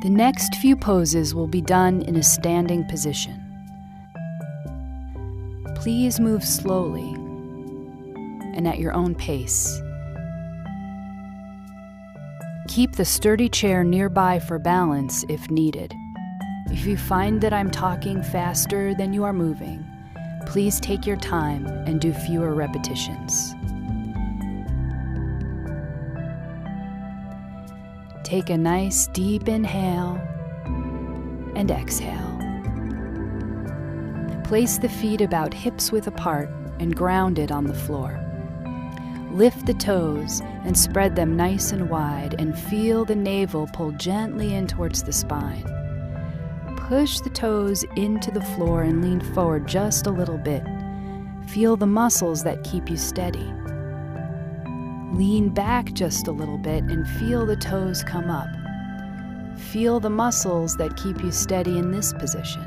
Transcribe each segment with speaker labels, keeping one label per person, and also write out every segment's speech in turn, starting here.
Speaker 1: The next few poses will be done in a standing position. Please move slowly and at your own pace. Keep the sturdy chair nearby for balance if needed. If you find that I'm talking faster than you are moving, please take your time and do fewer repetitions. Take a nice deep inhale and exhale. Place the feet about hips width apart and grounded on the floor. Lift the toes and spread them nice and wide and feel the navel pull gently in towards the spine. Push the toes into the floor and lean forward just a little bit. Feel the muscles that keep you steady. Lean back just a little bit and feel the toes come up. Feel the muscles that keep you steady in this position.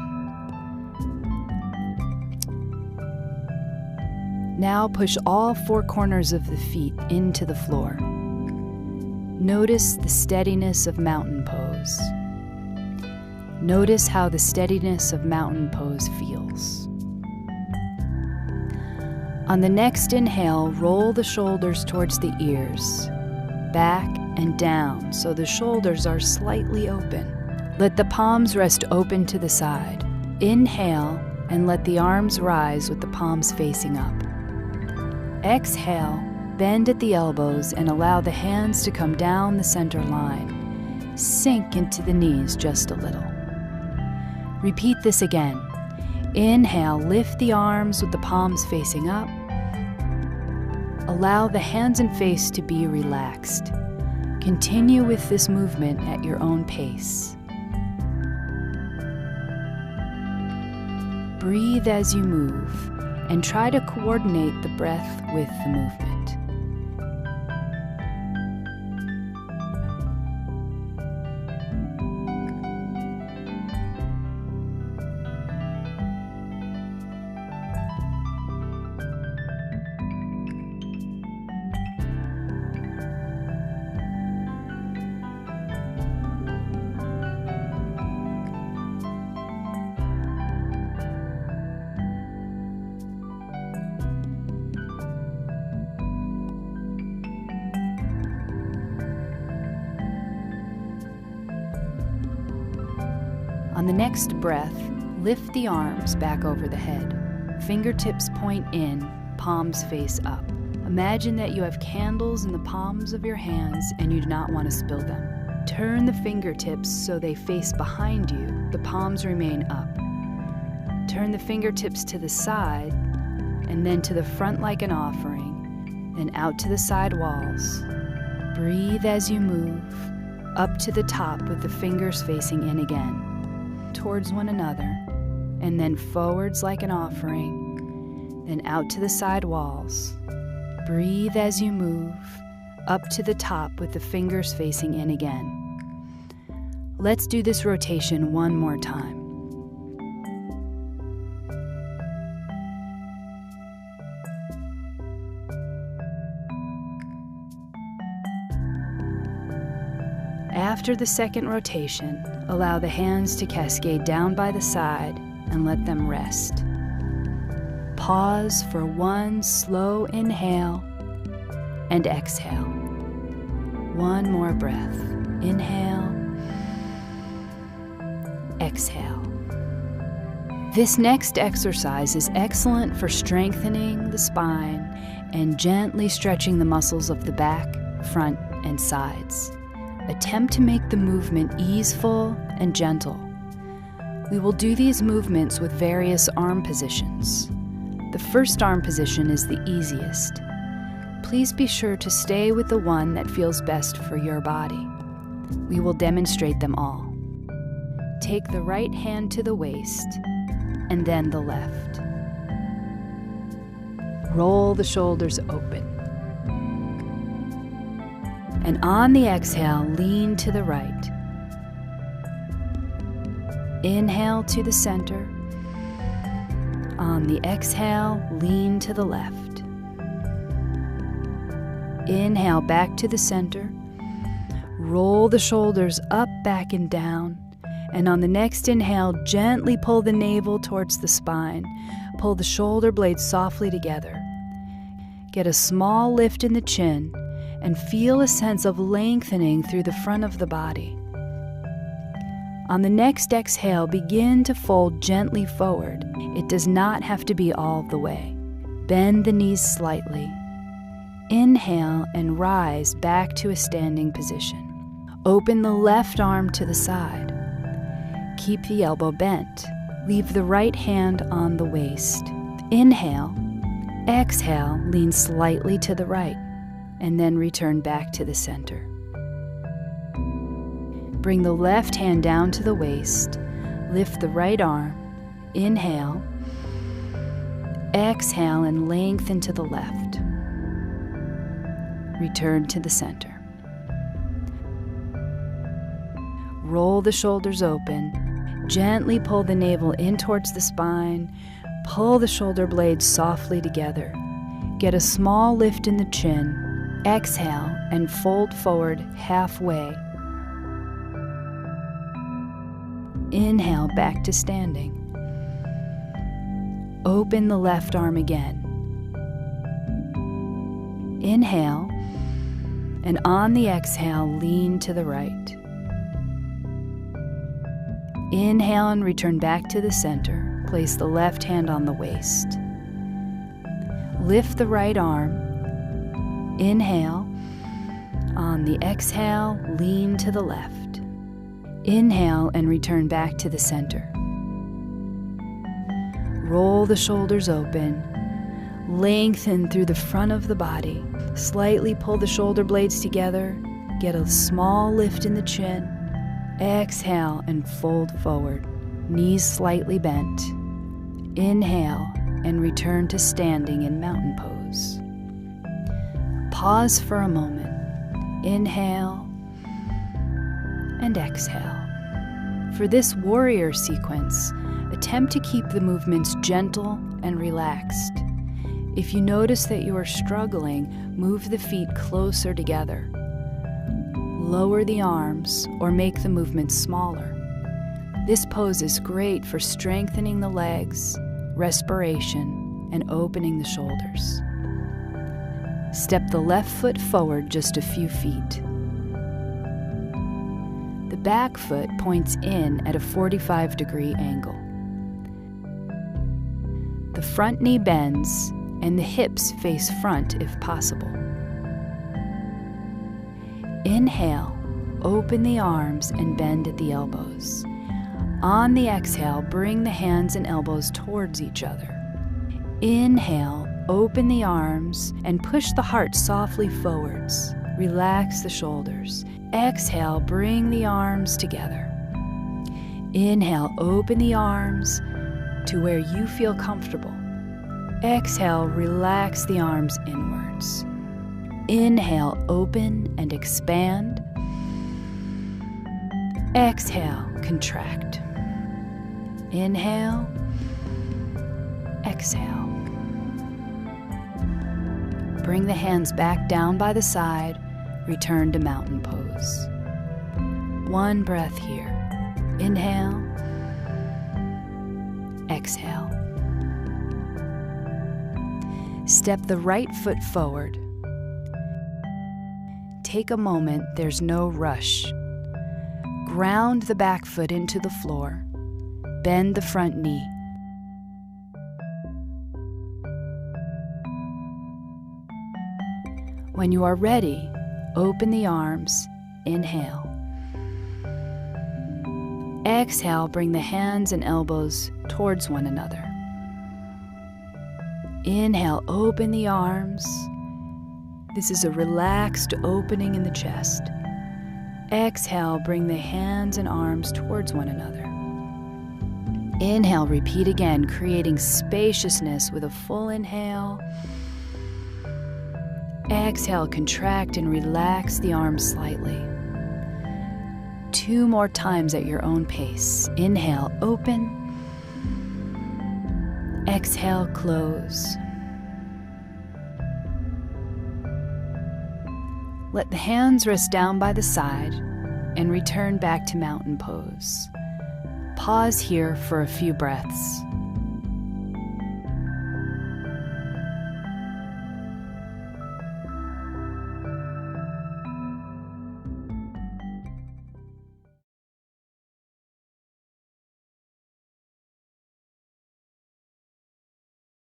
Speaker 1: Now push all four corners of the feet into the floor. Notice the steadiness of mountain pose. Notice how the steadiness of mountain pose feels. On the next inhale, roll the shoulders towards the ears, back and down so the shoulders are slightly open. Let the palms rest open to the side. Inhale and let the arms rise with the palms facing up. Exhale, bend at the elbows and allow the hands to come down the center line. Sink into the knees just a little. Repeat this again. Inhale, lift the arms with the palms facing up. Allow the hands and face to be relaxed. Continue with this movement at your own pace. Breathe as you move and try to coordinate the breath with the movement. On the next breath, lift the arms back over the head. Fingertips point in, palms face up. Imagine that you have candles in the palms of your hands and you do not want to spill them. Turn the fingertips so they face behind you. The palms remain up. Turn the fingertips to the side and then to the front like an offering, then out to the side walls. Breathe as you move, up to the top with the fingers facing in again, towards one another, and then forwards like an offering, then out to the side walls. Breathe as you move, up to the top with the fingers facing in again. Let's do this rotation one more time. After the second rotation, allow the hands to cascade down by the side and let them rest. Pause for one slow inhale and exhale. One more breath. Inhale, exhale. This next exercise is excellent for strengthening the spine and gently stretching the muscles of the back, front, and sides. Attempt to make the movement easeful and gentle. We will do these movements with various arm positions. The first arm position is the easiest. Please be sure to stay with the one that feels best for your body. We will demonstrate them all. Take the right hand to the waist and then the left. Roll the shoulders open. And on the exhale, lean to the right. Inhale to the center. On the exhale, lean to the left. Inhale back to the center. Roll the shoulders up, back, and down. And on the next inhale, gently pull the navel towards the spine. Pull the shoulder blades softly together. Get a small lift in the chin and feel a sense of lengthening through the front of the body. On the next exhale, begin to fold gently forward. It does not have to be all the way. Bend the knees slightly. Inhale and rise back to a standing position. Open the left arm to the side. Keep the elbow bent. Leave the right hand on the waist. Inhale. Exhale, lean slightly to the right, and then return back to the center. Bring the left hand down to the waist. Lift the right arm. Inhale. Exhale and lengthen to the left. Return to the center. Roll the shoulders open. Gently pull the navel in towards the spine. Pull the shoulder blades softly together. Get a small lift in the chin. Exhale and fold forward halfway. Inhale back to standing. Open the left arm again. Inhale, and on the exhale, lean to the right. Inhale and return back to the center. Place the left hand on the waist. Lift the right arm. Inhale. On the exhale, lean to the left. Inhale and return back to the center. Roll the shoulders open. Lengthen through the front of the body. Slightly pull the shoulder blades together. Get a small lift in the chin. Exhale and fold forward. Knees slightly bent. Inhale and return to standing in mountain pose. Pause for a moment. Inhale and exhale. For this warrior sequence, attempt to keep the movements gentle and relaxed. If you notice that you are struggling, move the feet closer together. Lower the arms or make the movements smaller. This pose is great for strengthening the legs, respiration, and opening the shoulders. Step the left foot forward just a few feet. The back foot points in at a 45-degree angle. The front knee bends and the hips face front if possible. Inhale, open the arms and bend at the elbows. On the exhale, bring the hands and elbows towards each other. Inhale, open the arms and push the heart softly forwards. Relax the shoulders. Exhale, bring the arms together. Inhale, open the arms to where you feel comfortable. Exhale, relax the arms inwards. Inhale, open and expand. Exhale, contract. Inhale, exhale. Bring the hands back down by the side, return to mountain pose. One breath here. Inhale, exhale. Step the right foot forward. Take a moment, there's no rush. Ground the back foot into the floor. Bend the front knee. When you are ready, open the arms. Inhale. Exhale, bring the hands and elbows towards one another. Inhale, open the arms. This is a relaxed opening in the chest. Exhale, bring the hands and arms towards one another. Inhale, repeat again, creating spaciousness with a full inhale. Exhale, contract and relax the arms slightly. 2 more times at your own pace. Inhale, open. Exhale, close. Let the hands rest down by the side and return back to mountain pose. Pause here for a few breaths.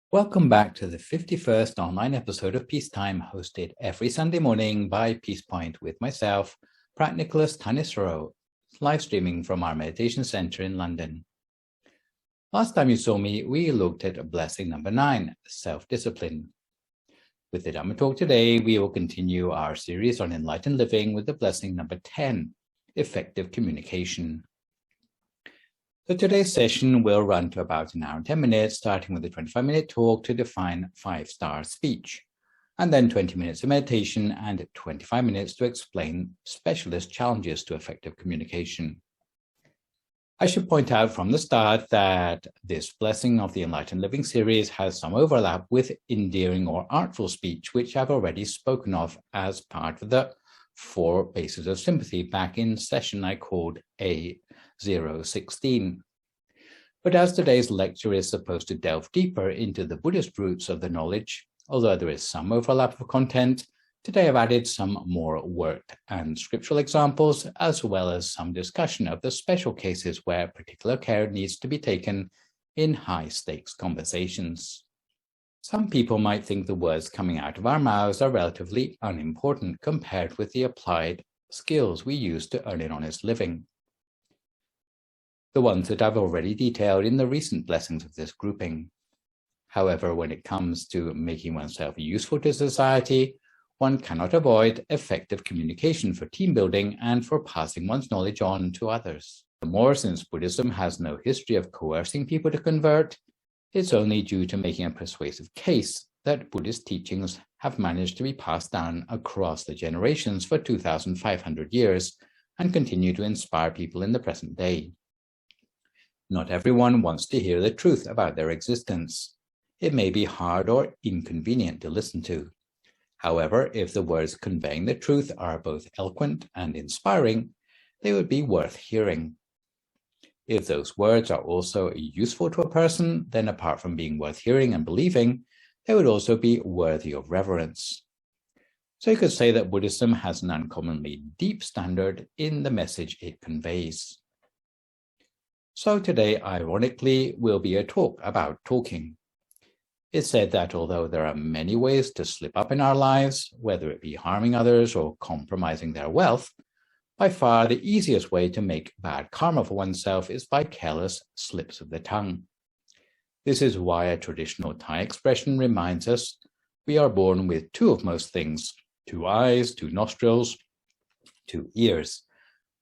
Speaker 2: Welcome back to the 51st online episode of Peacetime, hosted every Sunday morning by Peace Point with myself, Phra Nicholas Thanissaro, live streaming from our meditation center in London. Last time you saw me, we looked at blessing number 9, self-discipline. With the Dhamma talk today, we will continue our series on enlightened living with the blessing number 10, effective communication. So today's session will run to about an hour and 10 minutes, starting with a 25-minute talk to define 5-star speech, and then 20 minutes of meditation and 25 minutes to explain specialist challenges to effective communication. I should point out from the start that this blessing of the Enlightened Living series has some overlap with endearing or artful speech, which I've already spoken of as part of the 4 bases of sympathy back in session I called A016. But as today's lecture is supposed to delve deeper into the Buddhist roots of the knowledge, although there is some overlap of content, today I've added some more worked and scriptural examples, as well as some discussion of the special cases where particular care needs to be taken in high-stakes conversations. Some people might think the words coming out of our mouths are relatively unimportant compared with the applied skills we use to earn an honest living, the ones that I've already detailed in the recent blessings of this grouping. However, when it comes to making oneself useful to society, one cannot avoid effective communication for team building and for passing one's knowledge on to others. The more, since Buddhism has no history of coercing people to convert, it's only due to making a persuasive case that Buddhist teachings have managed to be passed down across the generations for 2,500 years and continue to inspire people in the present day. Not everyone wants to hear the truth about their existence. It may be hard or inconvenient to listen to. However, if the words conveying the truth are both eloquent and inspiring, they would be worth hearing. If those words are also useful to a person, then apart from being worth hearing and believing, they would also be worthy of reverence. So you could say that Buddhism has an uncommonly deep standard in the message it conveys. So today, ironically, will be a talk about talking. It's said that although there are many ways to slip up in our lives, whether it be harming others or compromising their wealth, by far the easiest way to make bad karma for oneself is by careless slips of the tongue. This is why a traditional Thai expression reminds us we are born with 2 of most things, 2 eyes, 2 nostrils, 2 ears.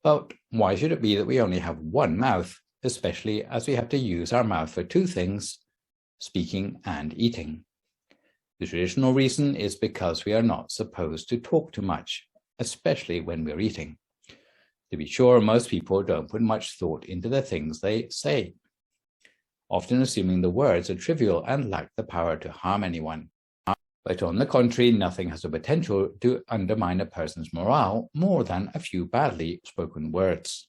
Speaker 2: But why should it be that we only have 1 mouth, especially as we have to use our mouth for 2 things, speaking and eating? The traditional reason is because we are not supposed to talk too much, especially when we're eating. To be sure, most people don't put much thought into the things they say, often assuming the words are trivial and lack the power to harm anyone. But on the contrary, nothing has the potential to undermine a person's morale more than a few badly spoken words.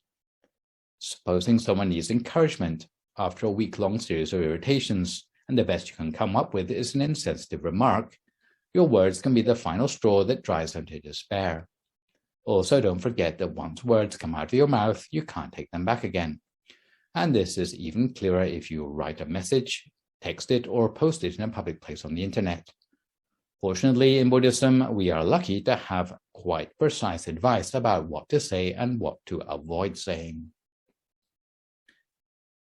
Speaker 2: Supposing someone needs encouragement after a week-long series of irritations, and the best you can come up with is an insensitive remark, your words can be the final straw that drives them to despair. Also, don't forget that once words come out of your mouth, you can't take them back again. And this is even clearer if you write a message, text it, or post it in a public place on the internet. Fortunately, in Buddhism, we are lucky to have quite precise advice about what to say and what to avoid saying.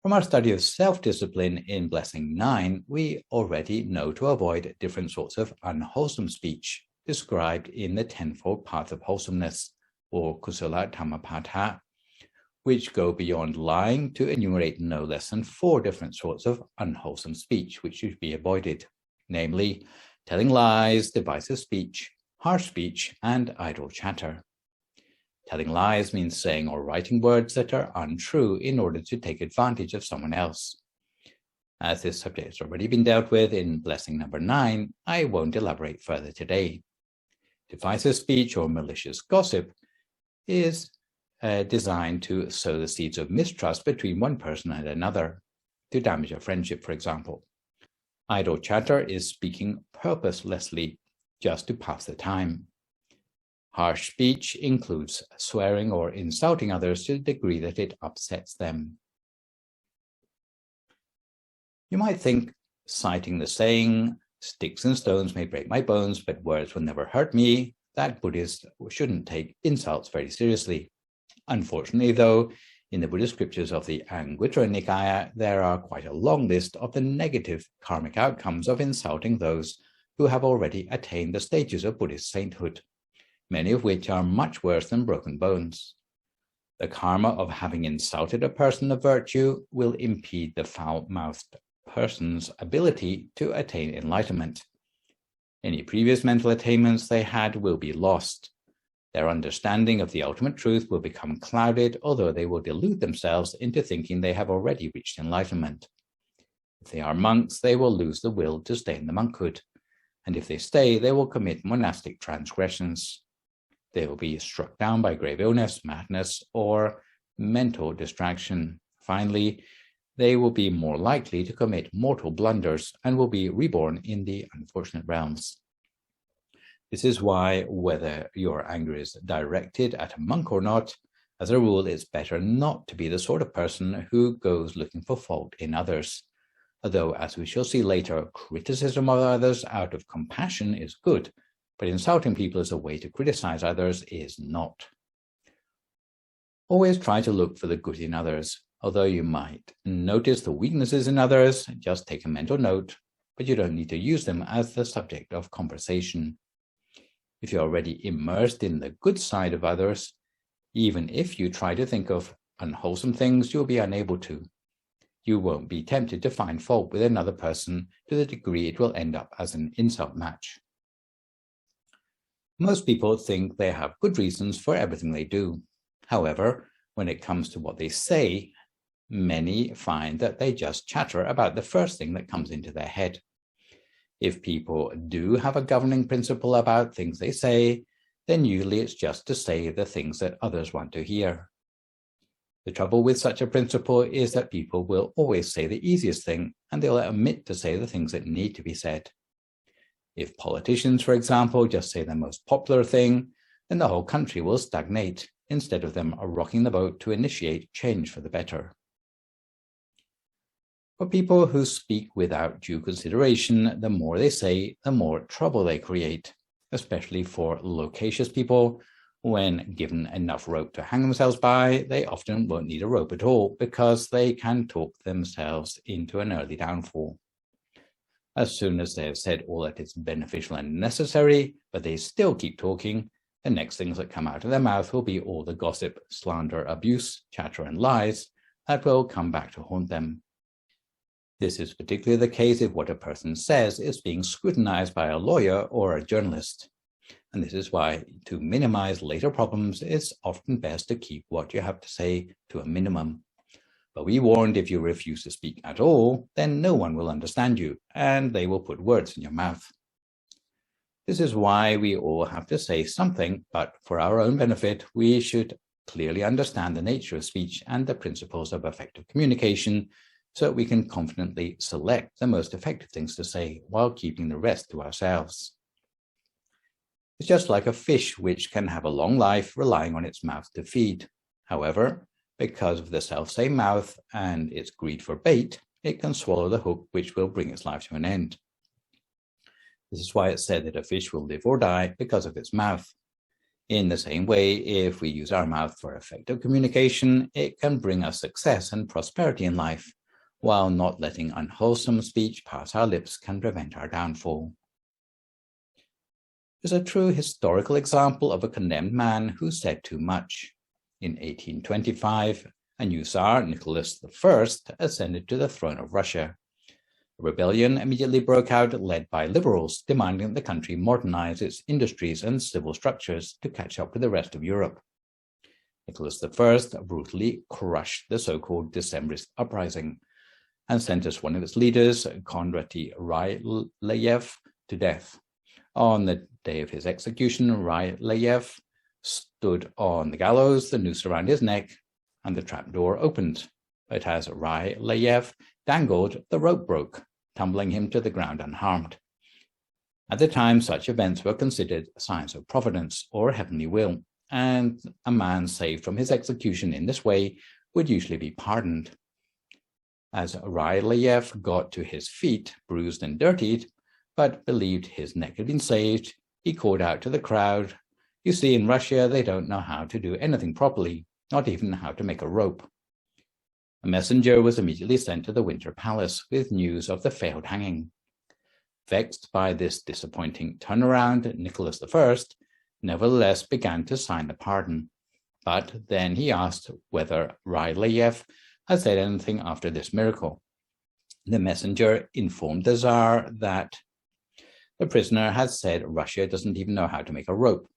Speaker 2: From our study of self-discipline in Blessing 9, we already know to avoid different sorts of unwholesome speech described in the tenfold path of wholesomeness, or Kusala Dhammapatha, which go beyond lying to enumerate no less than 4 different sorts of unwholesome speech which should be avoided, namely telling lies, divisive speech, harsh speech, and idle chatter. Telling lies means saying or writing words that are untrue in order to take advantage of someone else. As this subject has already been dealt with in Blessing number 9, I won't elaborate further today. Divisive speech or malicious gossip is designed to sow the seeds of mistrust between one person and another, to damage a friendship, for example. Idle chatter is speaking purposelessly just to pass the time. Harsh speech includes swearing or insulting others to the degree that it upsets them. You might think, citing the saying, "Sticks and stones may break my bones, but words will never hurt me," that Buddhists shouldn't take insults very seriously. Unfortunately, though, in the Buddhist scriptures of the Anguttara Nikaya, there are quite a long list of the negative karmic outcomes of insulting those who have already attained the stages of Buddhist sainthood, many of which are much worse than broken bones. The karma of having insulted a person of virtue will impede the foul-mouthed person's ability to attain enlightenment. Any previous mental attainments they had will be lost. Their understanding of the ultimate truth will become clouded, although they will delude themselves into thinking they have already reached enlightenment. If they are monks, they will lose the will to stay in the monkhood, and if they stay, they will commit monastic transgressions. They will be struck down by grave illness, madness, or mental distraction. Finally, they will be more likely to commit mortal blunders and will be reborn in the unfortunate realms. This is why, whether your anger is directed at a monk or not, as a rule, it's better not to be the sort of person who goes looking for fault in others. Although, as we shall see later, criticism of others out of compassion is good, but insulting people as a way to criticize others is not. Always try to look for the good in others. Although you might notice the weaknesses in others, just take a mental note, but you don't need to use them as the subject of conversation. If you're already immersed in the good side of others, even if you try to think of unwholesome things, you'll be unable to. You won't be tempted to find fault with another person to the degree it will end up as an insult match. Most people think they have good reasons for everything they do. However, when it comes to what they say, many find that they just chatter about the first thing that comes into their head. If people do have a governing principle about things they say, then usually it's just to say the things that others want to hear. The trouble with such a principle is that people will always say the easiest thing, and they'll omit to say the things that need to be said. If politicians, for example, just say the most popular thing, then the whole country will stagnate, instead of them rocking the boat to initiate change for the better. For people who speak without due consideration, the more they say, the more trouble they create, especially for loquacious people. When given enough rope to hang themselves by, they often won't need a rope at all because they can talk themselves into an early downfall. As soon as they have said all that is beneficial and necessary, but they still keep talking, the next things that come out of their mouth will be all the gossip, slander, abuse, chatter, and lies that will come back to haunt them. This is particularly the case if what a person says is being scrutinized by a lawyer or a journalist. And this is why, to minimize later problems, it's often best to keep what you have to say to a minimum. But we warned, if you refuse to speak at all, then no one will understand you, and they will put words in your mouth. This is why we all have to say something, but for our own benefit, we should clearly understand the nature of speech and the principles of effective communication, so that we can confidently select the most effective things to say while keeping the rest to ourselves. It's just like a fish which can have a long life relying on its mouth to feed. However, because of the self-same mouth and its greed for bait, it can swallow the hook which will bring its life to an end. This is why it's said that a fish will live or die because of its mouth. In the same way, if we use our mouth for effective communication, it can bring us success and prosperity in life, while not letting unwholesome speech pass our lips can prevent our downfall. There's a true historical example of a condemned man who said too much. In 1825, a new Tsar, Nicholas I, ascended to the throne of Russia. A rebellion immediately broke out, led by liberals, demanding that the country modernize its industries and civil structures to catch up with the rest of Europe. Nicholas I brutally crushed the so-called Decembrist uprising and sentenced one of its leaders, Kondraty Ryleyev, to death. On the day of his execution, Ryleyev stood on the gallows, the noose around his neck, and the trapdoor opened. But as Ryleyev dangled, the rope broke, tumbling him to the ground unharmed. At the time, such events were considered signs of providence or heavenly will, and a man saved from his execution in this way would usually be pardoned. As Ryleyev got to his feet, bruised and dirtied, but believed his neck had been saved, he called out to the crowd, "You see, in Russia, they don't know how to do anything properly, not even how to make a rope." A messenger was immediately sent to the Winter Palace with news of the failed hanging. Vexed by this disappointing turnaround, Nicholas I nevertheless began to sign the pardon. But then he asked whether Ryleyev had said anything after this miracle. The messenger informed the Tsar that the prisoner had said Russia doesn't even know how to make a rope.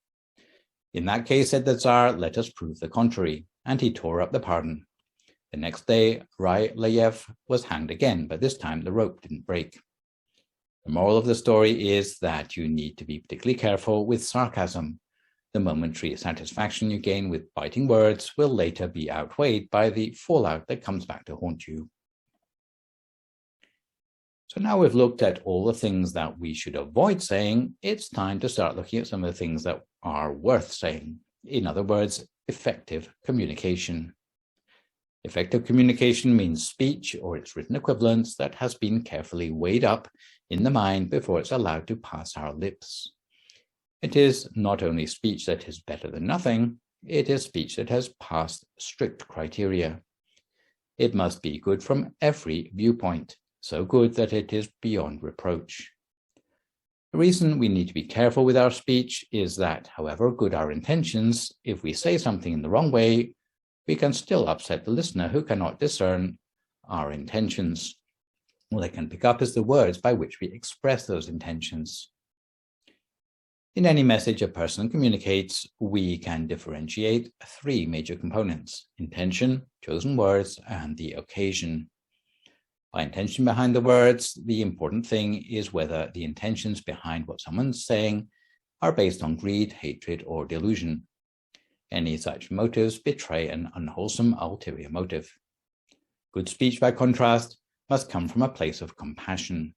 Speaker 2: "In that case," said the Tsar, "let us prove the contrary," and he tore up the pardon. The next day, Ryleyev was hanged again, but this time the rope didn't break. The moral of the story is that you need to be particularly careful with sarcasm. The momentary satisfaction you gain with biting words will later be outweighed by the fallout that comes back to haunt you. So now we've looked at all the things that we should avoid saying, it's time to start looking at some of the things that are worth saying. In other words, effective communication. Effective communication means speech or its written equivalents that has been carefully weighed up in the mind before it's allowed to pass our lips. It is not only speech that is better than nothing, it is speech that has passed strict criteria. It must be good from every viewpoint, so good that it is beyond reproach. The reason we need to be careful with our speech is that, however good our intentions, if we say something in the wrong way, we can still upset the listener who cannot discern our intentions. All they can pick up is the words by which we express those intentions. In any message a person communicates, we can differentiate three major components: intention, chosen words, and the occasion. By intention behind the words, the important thing is whether the intentions behind what someone's saying are based on greed, hatred, or delusion. Any such motives betray an unwholesome ulterior motive. Good speech, by contrast, must come from a place of compassion.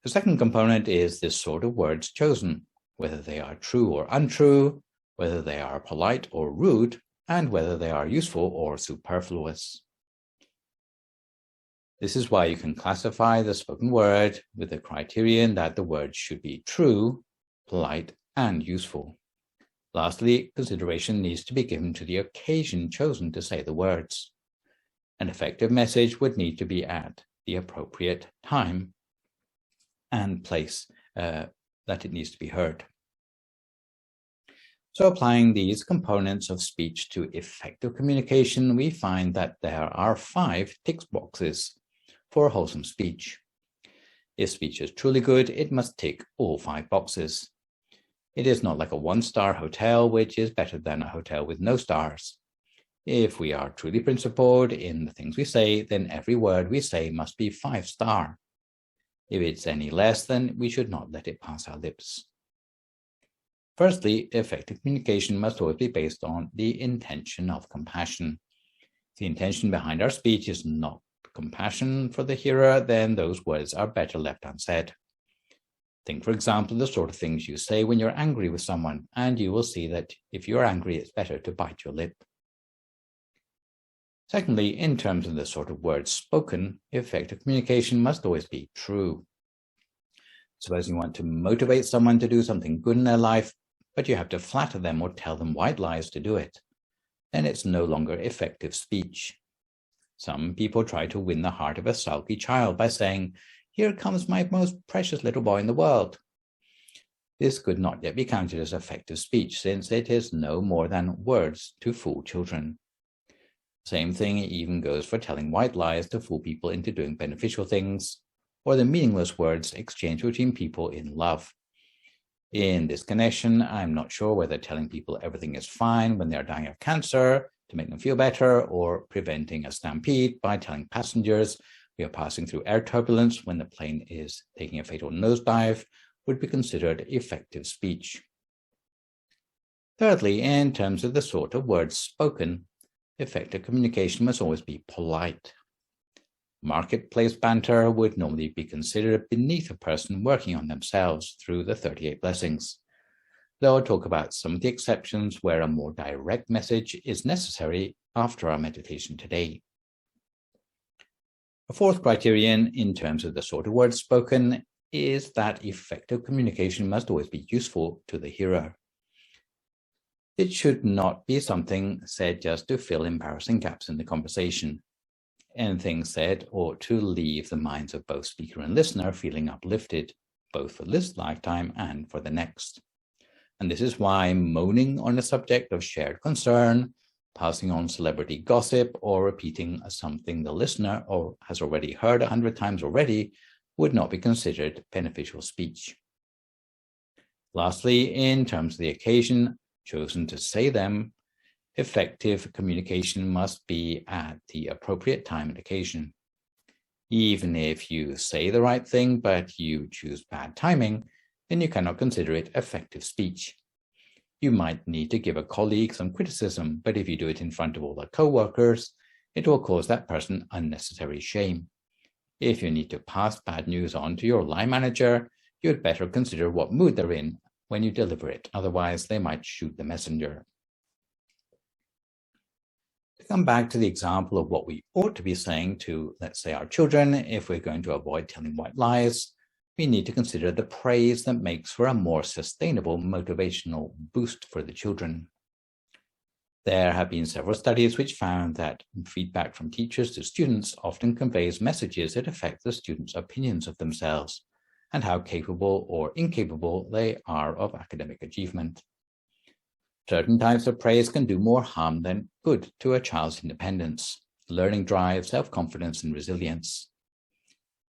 Speaker 2: The second component is the sort of words chosen, whether they are true or untrue, whether they are polite or rude, and whether they are useful or superfluous. This is why you can classify the spoken word with the criterion that the word should be true, polite, and useful. Lastly, consideration needs to be given to the occasion chosen to say the words. An effective message would need to be at the appropriate time and place that it needs to be heard. So applying these components of speech to effective communication, we find that there are 5 tick boxes for wholesome speech. If speech is truly good, it must tick all 5 boxes. It is not like a 1-star hotel, which is better than a hotel with no stars. If we are truly principled in the things we say, then every word we say must be 5-star. If it's any less, then we should not let it pass our lips. Firstly, effective communication must always be based on the intention of compassion. If the intention behind our speech is not compassion for the hearer, then those words are better left unsaid. Think, for example, the sort of things you say when you're angry with someone, and you will see that if you're angry, it's better to bite your lip. Secondly, in terms of the sort of words spoken, effective communication must always be true. Suppose you want to motivate someone to do something good in their life, but you have to flatter them or tell them white lies to do it. Then it's no longer effective speech. Some people try to win the heart of a sulky child by saying, "Here comes my most precious little boy in the world." This could not yet be counted as effective speech, since it is no more than words to fool children. Same thing even goes for telling white lies to fool people into doing beneficial things, or the meaningless words exchanged between people in love. In this connection, I'm not sure whether telling people everything is fine when they're dying of cancer to make them feel better, or preventing a stampede by telling passengers we are passing through air turbulence when the plane is taking a fatal nosedive, would be considered effective speech. Thirdly, in terms of the sort of words spoken, effective communication must always be polite. Marketplace banter would normally be considered beneath a person working on themselves through the 38 blessings, though I'll talk about some of the exceptions where a more direct message is necessary after our meditation today. A fourth criterion in terms of the sort of words spoken is that effective communication must always be useful to the hearer. It should not be something said just to fill embarrassing gaps in the conversation. Anything said ought to leave the minds of both speaker and listener feeling uplifted, both for this lifetime and for the next. And this is why moaning on a subject of shared concern, passing on celebrity gossip, or repeating something the listener has already heard 100 times already would not be considered beneficial speech. Lastly, in terms of the occasion chosen to say them, effective communication must be at the appropriate time and occasion. Even if you say the right thing, but you choose bad timing, then you cannot consider it effective speech. You might need to give a colleague some criticism, but if you do it in front of all the co-workers, it will cause that person unnecessary shame. If you need to pass bad news on to your line manager, you'd better consider what mood they're in when you deliver it, otherwise they might shoot the messenger. To come back to the example of what we ought to be saying to, let's say, our children, if we're going to avoid telling white lies, we need to consider the praise that makes for a more sustainable motivational boost for the children. There have been several studies which found that feedback from teachers to students often conveys messages that affect the students' opinions of themselves and how capable or incapable they are of academic achievement. Certain types of praise can do more harm than good to a child's independence, learning drive, self-confidence, and resilience.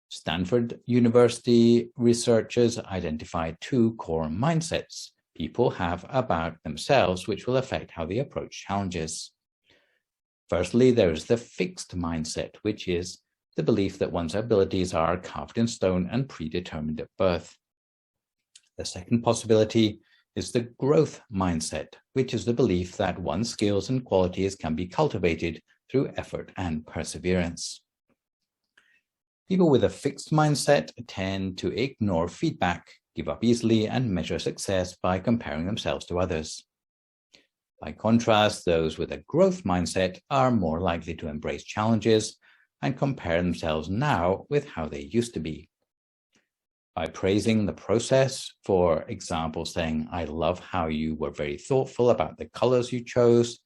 Speaker 2: Stanford University researchers identified 2 core mindsets people have about themselves which will affect how they approach challenges. Firstly, there is the fixed mindset, which is the belief that one's abilities are carved in stone and predetermined at birth. The second possibility is the growth mindset, which is the belief that one's skills and qualities can be cultivated through effort and perseverance. People with a fixed mindset tend to ignore feedback, give up easily, and measure success by comparing themselves to others. By contrast, those with a growth mindset are more likely to embrace challenges and compare themselves now with how they used to be. By praising the process, for example, saying, "I love how you were very thoughtful about the colors you chose,"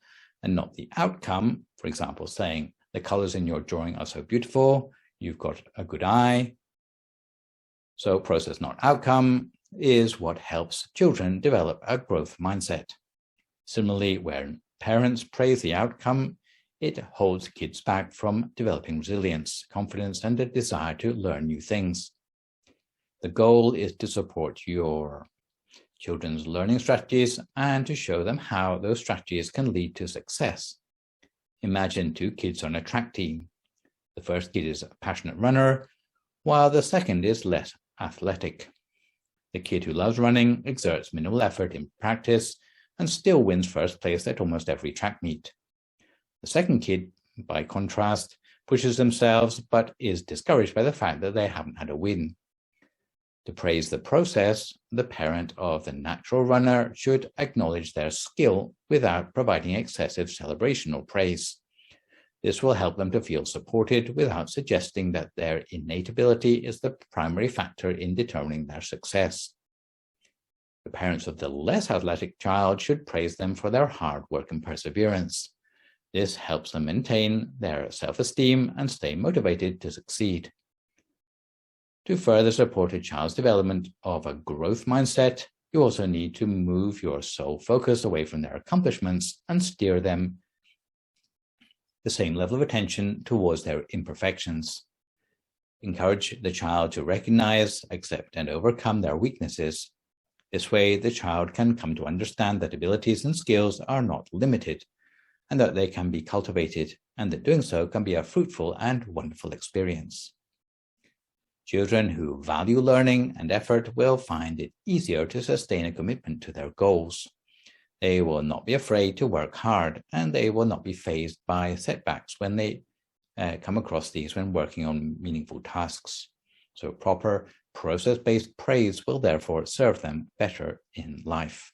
Speaker 2: and not the outcome, for example, saying, "The colors in your drawing are so beautiful, you've got a good eye." So process, not outcome, is what helps children develop a growth mindset. Similarly, when parents praise the outcome, it holds kids back from developing resilience, confidence, and a desire to learn new things. The goal is to support your children's learning strategies and to show them how those strategies can lead to success. Imagine 2 kids on a track team. The first kid is a passionate runner, while the second is less athletic. The kid who loves running exerts minimal effort in practice and still wins first place at almost every track meet. The second kid, by contrast, pushes themselves but is discouraged by the fact that they haven't had a win. To praise the process, the parent of the natural runner should acknowledge their skill without providing excessive celebration or praise. This will help them to feel supported without suggesting that their innate ability is the primary factor in determining their success. The parents of the less athletic child should praise them for their hard work and perseverance. This helps them maintain their self-esteem and stay motivated to succeed. To further support a child's development of a growth mindset, you also need to move your sole focus away from their accomplishments and steer them the same level of attention towards their imperfections. Encourage the child to recognize, accept, and overcome their weaknesses. This way, the child can come to understand that abilities and skills are not limited, and that they can be cultivated, and that doing so can be a fruitful and wonderful experience. Children who value learning and effort will find it easier to sustain a commitment to their goals. They will not be afraid to work hard, and they will not be fazed by setbacks when they come across these when working on meaningful tasks. So proper process-based praise will therefore serve them better in life.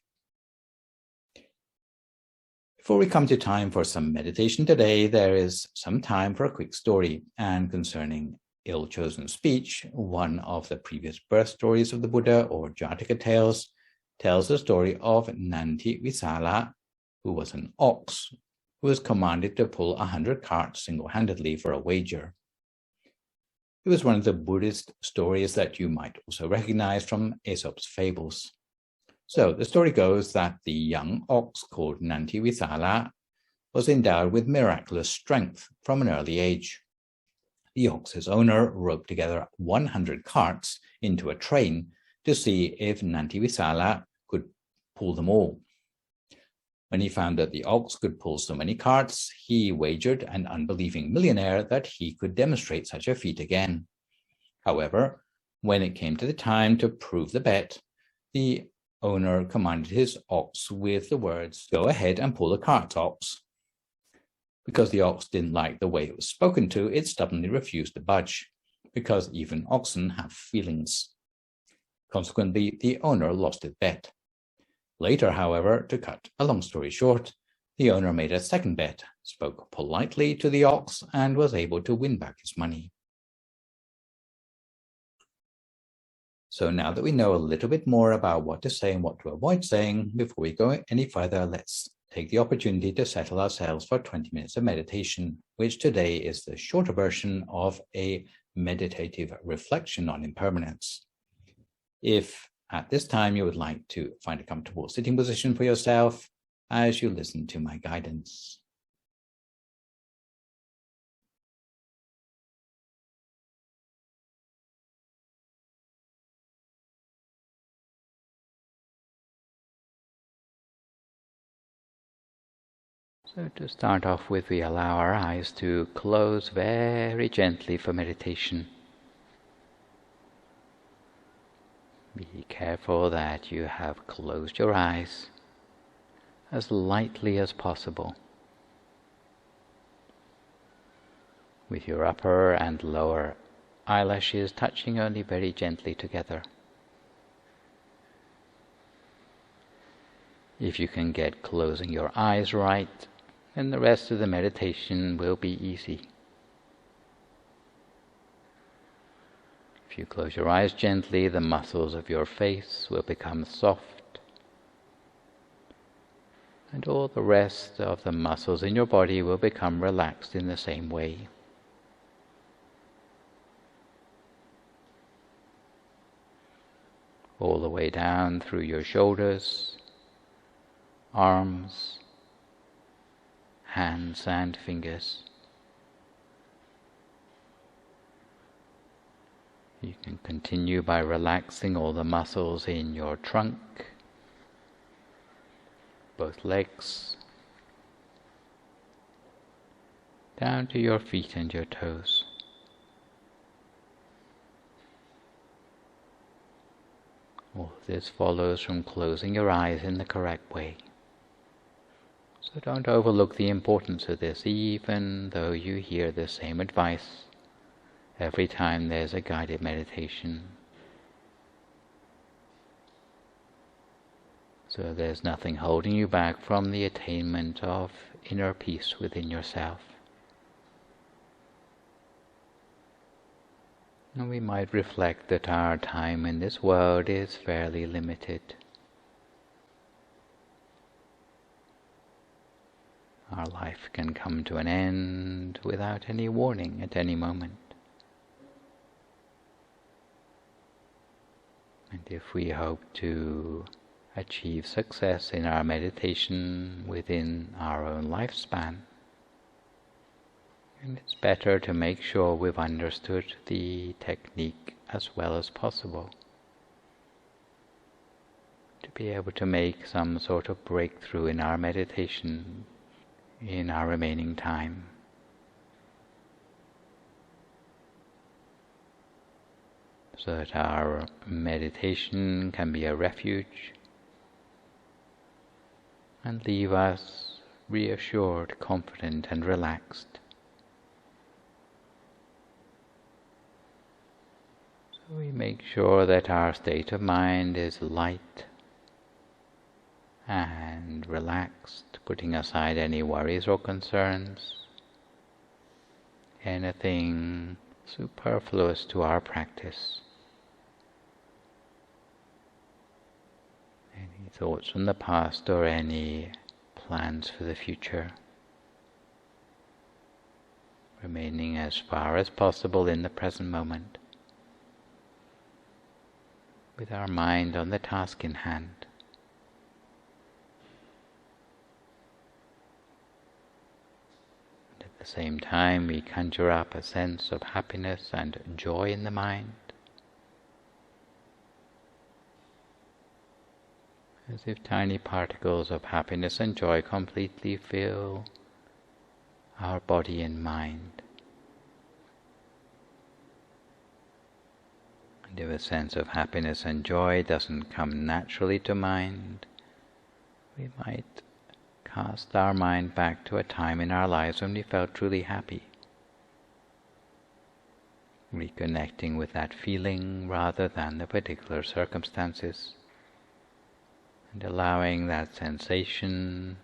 Speaker 2: Before we come to time for some meditation today, there is some time for a quick story. And concerning ill-chosen speech, one of the previous birth stories of the Buddha, or Jataka tales, tells the story of Nanti Visala, who was an ox, who was commanded to pull 100 carts single-handedly for a wager. It was one of the Buddhist stories that you might also recognize from Aesop's fables. So the story goes that the young ox called Nanti Visala was endowed with miraculous strength from an early age. The ox's owner roped together 100 carts into a train to see if Nanti Visala could pull them all. When he found that the ox could pull so many carts, he wagered an unbelieving millionaire that he could demonstrate such a feat again. However, when it came to the time to prove the bet, the owner commanded his ox with the words, "Go ahead and pull the carts, ox." Because the ox didn't like the way it was spoken to, it stubbornly refused to budge, because even oxen have feelings. Consequently, the owner lost his bet. Later, however, to cut a long story short, the owner made a second bet, spoke politely to the ox, and was able to win back his money. So now that we know a little bit more about what to say and what to avoid saying, before we go any further, let's take the opportunity to settle ourselves for 20 minutes of meditation, which today is the shorter version of a meditative reflection on impermanence. If at this time you would like to find a comfortable sitting position for yourself as you listen to my guidance. So to start off with, we allow our eyes to close very gently for meditation. Be careful that you have closed your eyes as lightly as possible, with your upper and lower eyelashes touching only very gently together. If you can get closing your eyes right, then the rest of the meditation will be easy. If you close your eyes gently, the muscles of your face will become soft, and all the rest of the muscles in your body will become relaxed in the same way. All the way down through your shoulders, arms, hands and fingers. You can continue by relaxing all the muscles in your trunk, both legs, down to your feet and your toes. All this follows from closing your eyes in the correct way. So don't overlook the importance of this, even though you hear the same advice every time there's a guided meditation. So there's nothing holding you back from the attainment of inner peace within yourself. And we might reflect that our time in this world is fairly limited. Our life can come to an end without any warning at any moment. And if we hope to achieve success in our meditation within our own lifespan, and it's better to make sure we've understood the technique as well as possible, to be able to make some sort of breakthrough in our meditation in our remaining time. so that our meditation can be a refuge and leave us reassured, confident and relaxed. So we make sure that our state of mind is light and relaxed, putting aside any worries or concerns, anything superfluous to our practice. Any thoughts from the past or any plans for the future, remaining as far as possible in the present moment, with our mind on the task in hand. And at the same time, we conjure up a sense of happiness and joy in the mind, as if tiny particles of happiness and joy completely fill our body and mind. And if a sense of happiness and joy doesn't come naturally to mind, we might cast our mind back to a time in our lives when we felt truly happy, reconnecting with that feeling rather than the particular circumstances, and allowing that sensation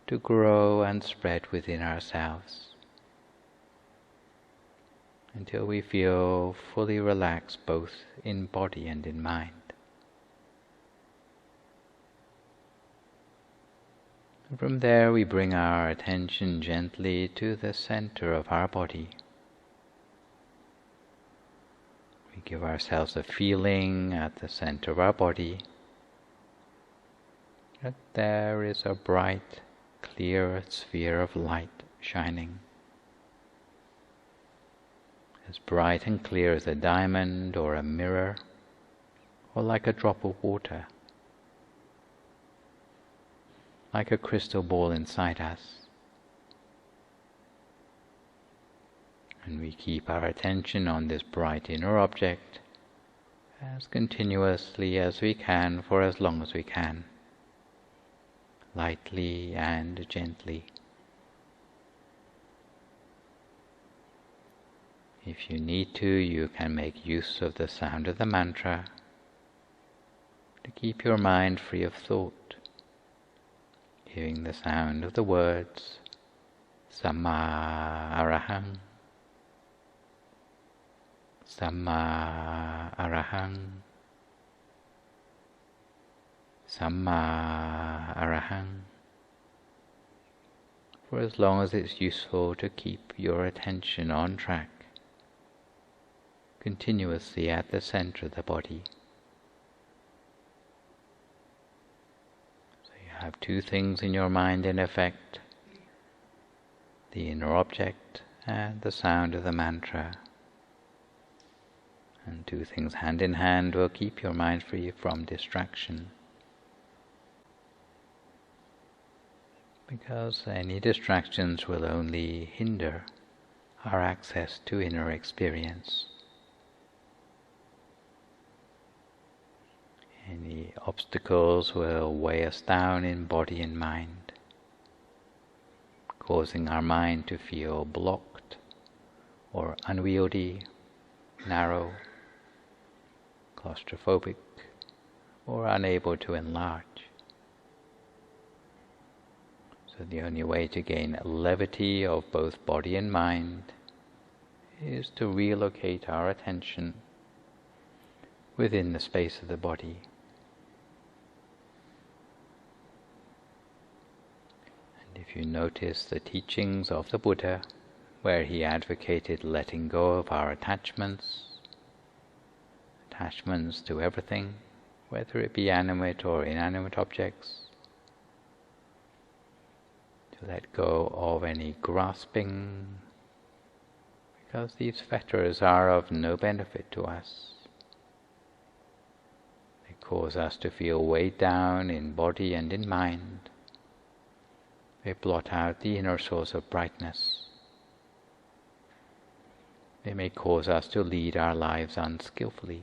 Speaker 2: to grow and spread within ourselves until we feel fully relaxed both in body and in mind. And from there we bring our attention gently to the center of our body. We give ourselves a feeling at the center of our body that there is a bright, clear sphere of light shining, as bright and clear as a diamond or a mirror, or like a drop of water, like a crystal ball inside us. And we keep our attention on this bright inner object as continuously as we can for as long as we can, lightly and gently. If you need to, you can make use of the sound of the mantra to keep your mind free of thought, hearing the sound of the words Samma Arahang, Samma Arahang, Samma Arahang, for as long as it's useful to keep your attention on track, continuously at the center of the body. So you have two things in your mind in effect: the inner object and the sound of the mantra. And two things hand in hand will keep your mind free from distraction, because any distractions will only hinder our access to inner experience. Any obstacles will weigh us down in body and mind, causing our mind to feel blocked or unwieldy, narrow, claustrophobic, or unable to enlarge. So the only way to gain levity of both body and mind is to relocate our attention within the space of the body. And if you notice the teachings of the Buddha, where he advocated letting go of our attachments to everything, whether it be animate or inanimate objects, to let go of any grasping, because these fetters are of no benefit to us. They cause us to feel weighed down in body and in mind. They blot out the inner source of brightness. They may cause us to lead our lives unskillfully.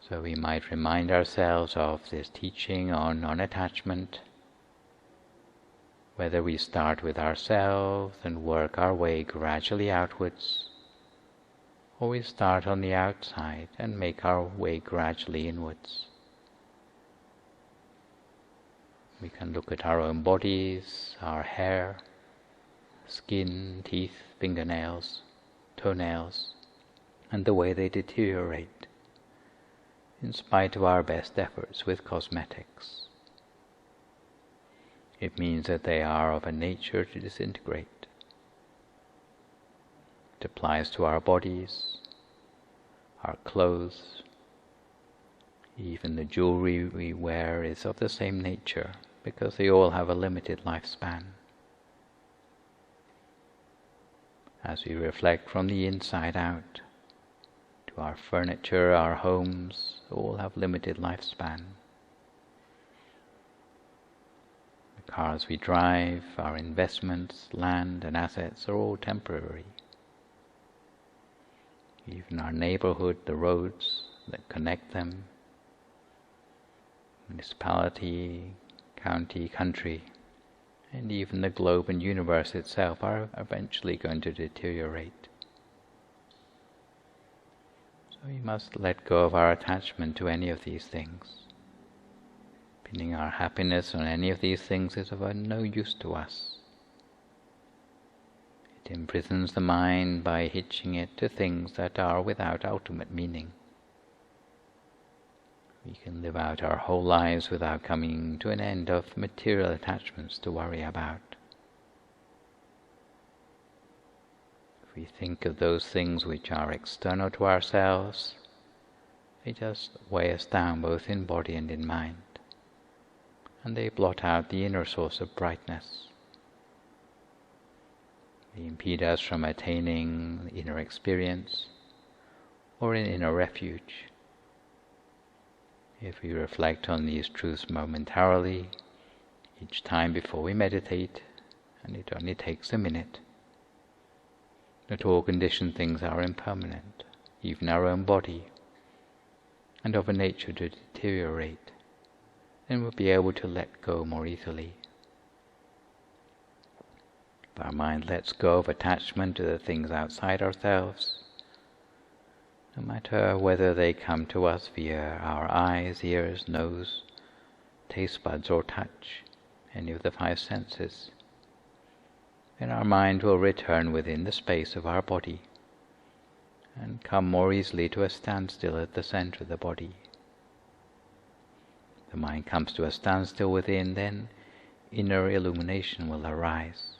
Speaker 2: So we might remind ourselves of this teaching on non-attachment, whether we start with ourselves and work our way gradually outwards, or we start on the outside and make our way gradually inwards. We can look at our own bodies, our hair, skin, teeth, fingernails, toenails, and the way they deteriorate, in spite of our best efforts with cosmetics. It means that they are of a nature to disintegrate. It applies to our bodies, our clothes, even the jewelry we wear is of the same nature, because they all have a limited lifespan. As we reflect from the inside out, to our furniture, our homes, all have limited lifespan. The cars we drive, our investments, land and assets are all temporary. Even our neighborhood, the roads that connect them, municipality, county, country, and even the globe and universe itself are eventually going to deteriorate. So we must let go of our attachment to any of these things. Pinning our happiness on any of these things is of no use to us. It imprisons the mind by hitching it to things that are without ultimate meaning. We can live out our whole lives without coming to an end of material attachments to worry about. If we think of those things which are external to ourselves, they just weigh us down both in body and in mind, and they blot out the inner source of brightness. They impede us from attaining inner experience or an inner refuge. If we reflect on these truths momentarily, each time before we meditate, and it only takes a minute, that all conditioned things are impermanent, even our own body, and of a nature to deteriorate, then we'll be able to let go more easily. If our mind lets go of attachment to the things outside ourselves, no matter whether they come to us via our eyes, ears, nose, taste buds or touch, any of the five senses, then our mind will return within the space of our body and come more easily to a standstill at the center of the body. If the mind comes to a standstill within, then inner illumination will arise.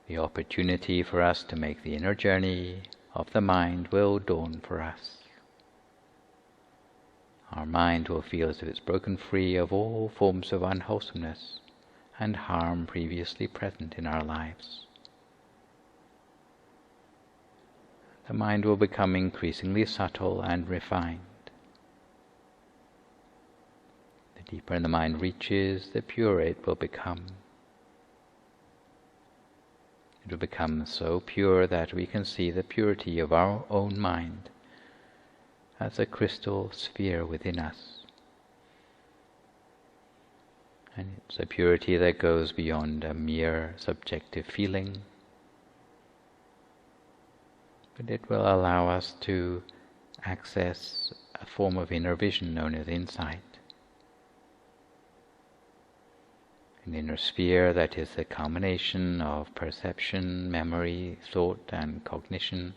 Speaker 2: The opportunity for us to make the inner journey of the mind will dawn for us. Our mind will feel as if it's broken free of all forms of unwholesomeness and harm previously present in our lives. The mind will become increasingly subtle and refined. The deeper the mind reaches, the purer it will become. It will become so pure that we can see the purity of our own mind as a crystal sphere within us. And it's a purity that goes beyond a mere subjective feeling, but it will allow us to access a form of inner vision known as insight. An inner sphere that is the culmination of perception, memory, thought and cognition.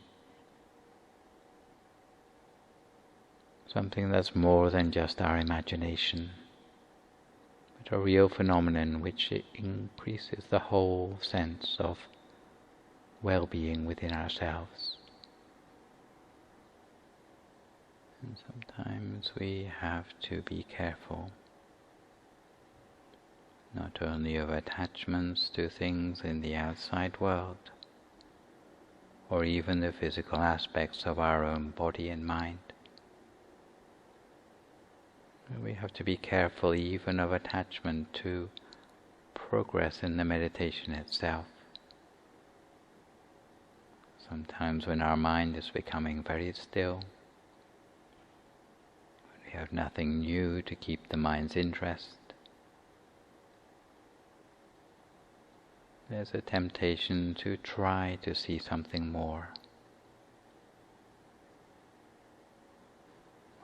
Speaker 2: Something that's more than just our imagination, but a real phenomenon which increases the whole sense of well-being within ourselves. And sometimes we have to be careful, not only of attachments to things in the outside world, or even the physical aspects of our own body and mind. We have to be careful even of attachment to
Speaker 3: progress in the meditation itself. Sometimes when our mind is becoming very still, when we have nothing new to keep the mind's interest, there's a temptation to try to see something more.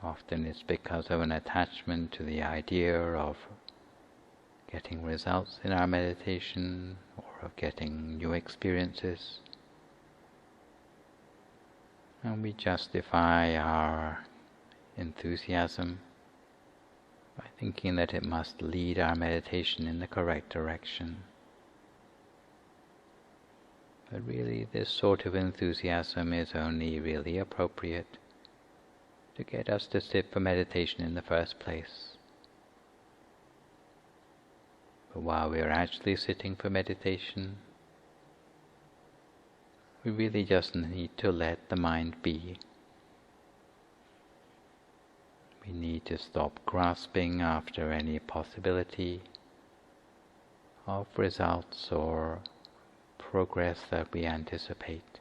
Speaker 3: Often it's because of an attachment to the idea of getting results in our meditation or of getting new experiences. And we justify our enthusiasm by thinking that it must lead our meditation in the correct direction. But really, this sort of enthusiasm is only really appropriate to get us to sit for meditation in the first place. But while we are actually sitting for meditation, we really just need to let the mind be. We need to stop grasping after any possibility of results or progress that we anticipate.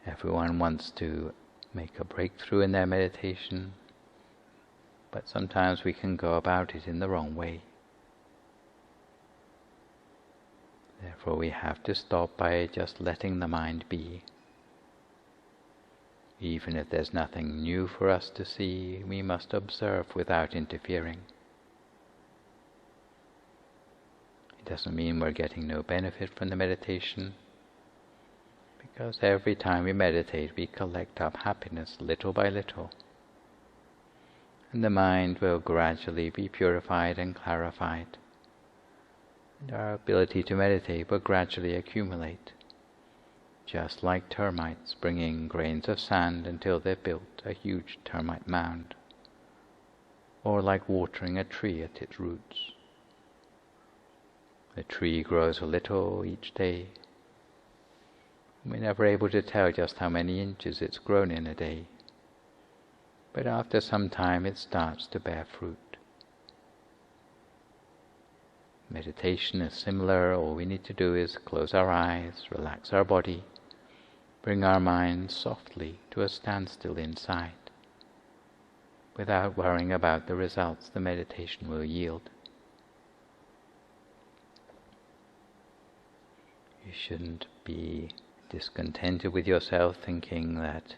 Speaker 3: Everyone wants to make a breakthrough in their meditation, but sometimes we can go about it in the wrong way. Therefore we have to stop by just letting the mind be. Even if there's nothing new for us to see, we must observe without interfering. It doesn't mean we're getting no benefit from the meditation, because every time we meditate we collect up happiness little by little, and the mind will gradually be purified and clarified, and our ability to meditate will gradually accumulate, just like termites bringing grains of sand until they've built a huge termite mound, or like watering a tree at its roots. The tree grows a little each day. We're never able to tell just how many inches it's grown in a day, but after some time it starts to bear fruit. Meditation is similar. All we need to do is close our eyes, relax our body, bring our mind softly to a standstill inside, without worrying about the results the meditation will yield. You shouldn't be discontented with yourself, thinking that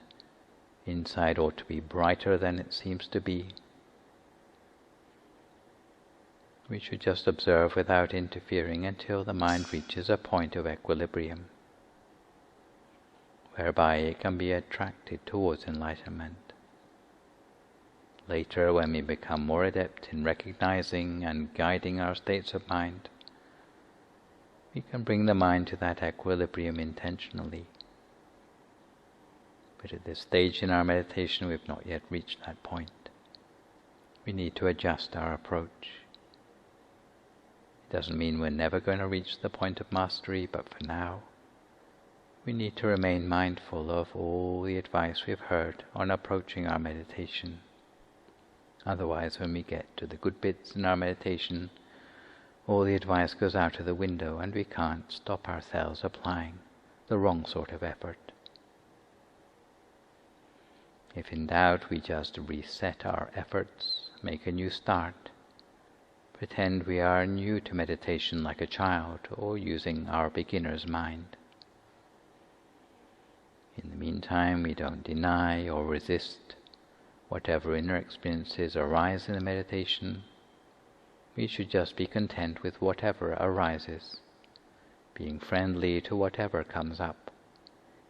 Speaker 3: inside ought to be brighter than it seems to be. We should just observe without interfering until the mind reaches a point of equilibrium, whereby it can be attracted towards enlightenment. Later, when we become more adept in recognizing and guiding our states of mind, we can bring the mind to that equilibrium intentionally. But at this stage in our meditation, we've not yet reached that point. We need to adjust our approach. It doesn't mean we're never going to reach the point of mastery, but for now, we need to remain mindful of all the advice we've heard on approaching our meditation. Otherwise, when we get to the good bits in our meditation, all the advice goes out of the window and we can't stop ourselves applying the wrong sort of effort. If in doubt, we just reset our efforts, make a new start, pretend we are new to meditation like a child or using our beginner's mind. In the meantime, we don't deny or resist whatever inner experiences arise in the meditation. We should just be content with whatever arises, being friendly to whatever comes up,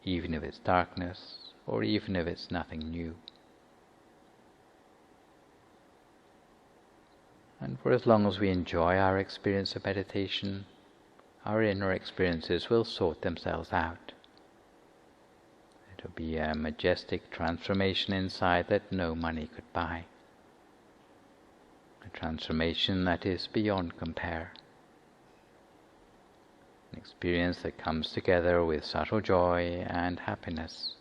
Speaker 3: even if it's darkness or even if it's nothing new. And for as long as we enjoy our experience of meditation, our inner experiences will sort themselves out. It'll be a majestic transformation inside that no money could buy. A transformation that is beyond compare. An experience that comes together with subtle joy and happiness,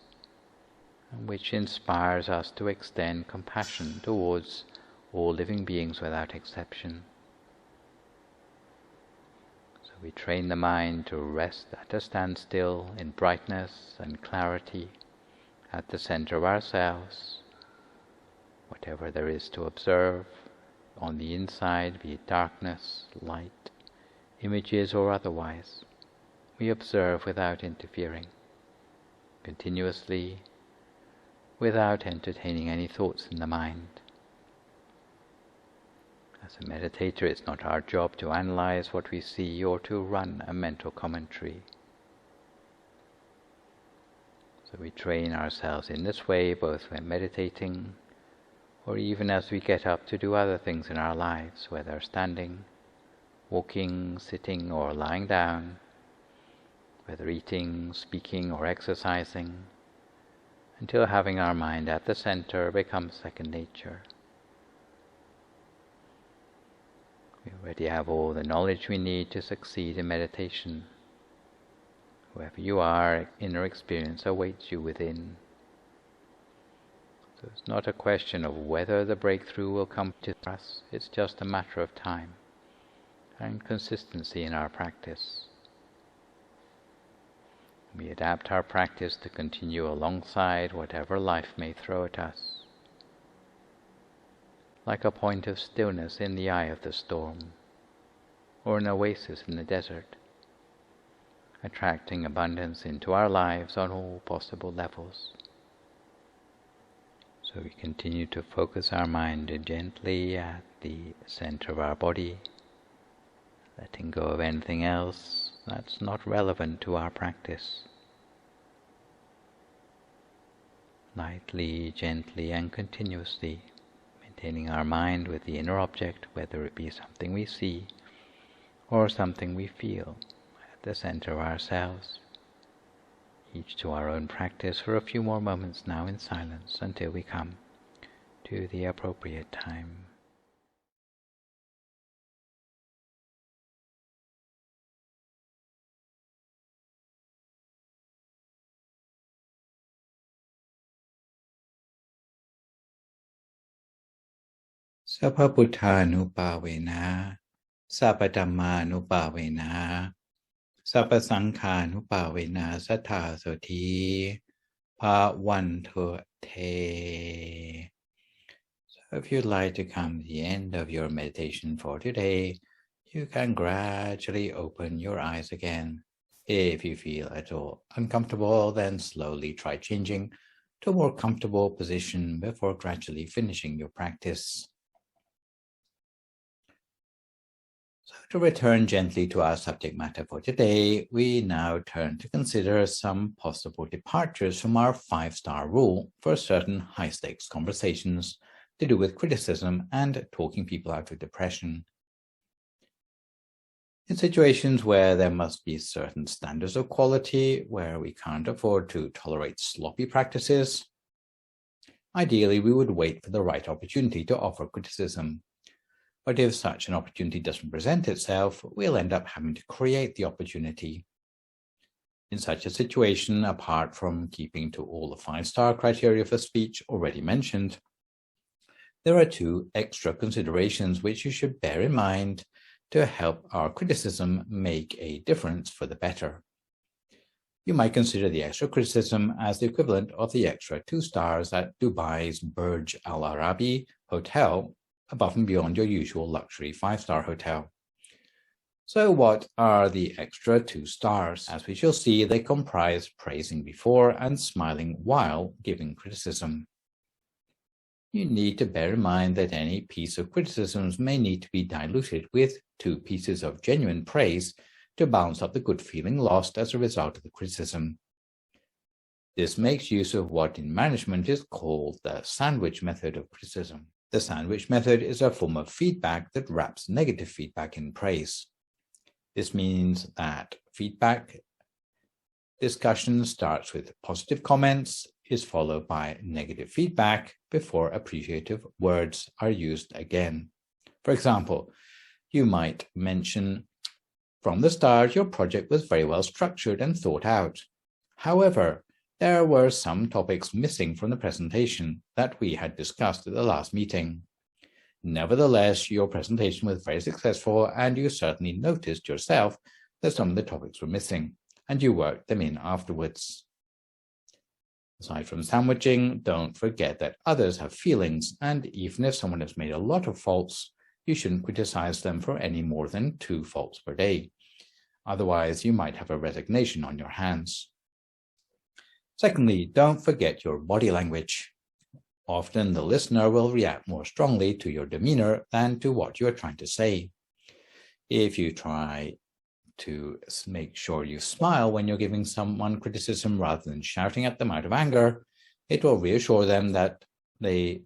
Speaker 3: and which inspires us to extend compassion towards all living beings without exception, We train the mind to rest at a standstill in brightness and clarity at the center of ourselves. Whatever there is to observe on the inside, be it darkness, light, images or otherwise, we observe without interfering, continuously, without entertaining any thoughts in the mind. As a meditator, it's not our job to analyze what we see or to run a mental commentary. So we train ourselves in this way, both when meditating or even as we get up to do other things in our lives, whether standing, walking, sitting or lying down, whether eating, speaking or exercising, until having our mind at the center becomes second nature. We already have all the knowledge we need to succeed in meditation. Whoever you are, inner experience awaits you within. So it's not a question of whether the breakthrough will come to us, it's just a matter of time and consistency in our practice. We adapt our practice to continue alongside whatever life may throw at us, like a point of stillness in the eye of the storm, or an oasis in the desert, attracting abundance into our lives on all possible levels. So we continue to focus our mind gently at the center of our body, letting go of anything else that's not relevant to our practice. Lightly, gently and continuously, maintaining our mind with the inner object, whether it be something we see or something we feel, at the center of ourselves. Each to our own practice for a few more moments now in silence until we come to the appropriate time.
Speaker 2: Sabba Buddhanupavena, Sabba Dhammanupavena, Sabba Sankhanupavena Sattha Soti Bhavantu Te. So if you'd like to come to the end of your meditation for today, you can gradually open your eyes again. If you feel at all uncomfortable, then slowly try changing to a more comfortable position before gradually finishing your practice. So to return gently to our subject matter for today, we now turn to consider some possible departures from our 5-star rule for certain high-stakes conversations to do with criticism and talking people out of depression. In situations where there must be certain standards of quality, where we can't afford to tolerate sloppy practices, ideally we would wait for the right opportunity to offer criticism. But if such an opportunity doesn't present itself, we'll end up having to create the opportunity. In such a situation, apart from keeping to all the 5-star criteria for speech already mentioned, there are 2 extra considerations which you should bear in mind to help our criticism make a difference for the better. You might consider the extra criticism as the equivalent of the extra 2 stars at Dubai's Burj Al Arabi Hotel, above and beyond your usual luxury 5-star hotel. So what are the extra 2 stars? As we shall see, they comprise praising before and smiling while giving criticism. You need to bear in mind that any piece of criticisms may need to be diluted with 2 pieces of genuine praise to balance up the good feeling lost as a result of the criticism. This makes use of what in management is called the sandwich method of criticism. The sandwich method is a form of feedback that wraps negative feedback in praise. This means that feedback discussion starts with positive comments, is followed by negative feedback before appreciative words are used again. For example, you might mention, "From the start, your project was very well structured and thought out. However, there were some topics missing from the presentation that we had discussed at the last meeting. Nevertheless, your presentation was very successful and you certainly noticed yourself that some of the topics were missing, and you worked them in afterwards. Aside from sandwiching, don't forget that others have feelings, and even if someone has made a lot of faults, you shouldn't criticize them for any more than 2 faults per day. Otherwise, you might have a resignation on your hands. Secondly, don't forget your body language. Often the listener will react more strongly to your demeanor than to what you are trying to say. If you try to make sure you smile when you're giving someone criticism rather than shouting at them out of anger, it will reassure them that they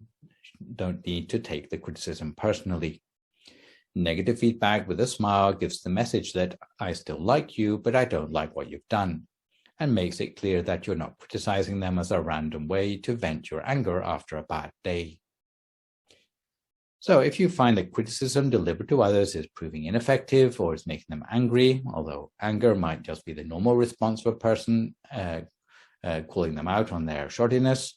Speaker 2: don't need to take the criticism personally. Negative feedback with a smile gives the message that I still like you, but I don't like what you've done, and makes it clear that you're not criticizing them as a random way to vent your anger after a bad day. So if you find that criticism delivered to others is proving ineffective or is making them angry, although anger might just be the normal response of a person calling them out on their shortiness,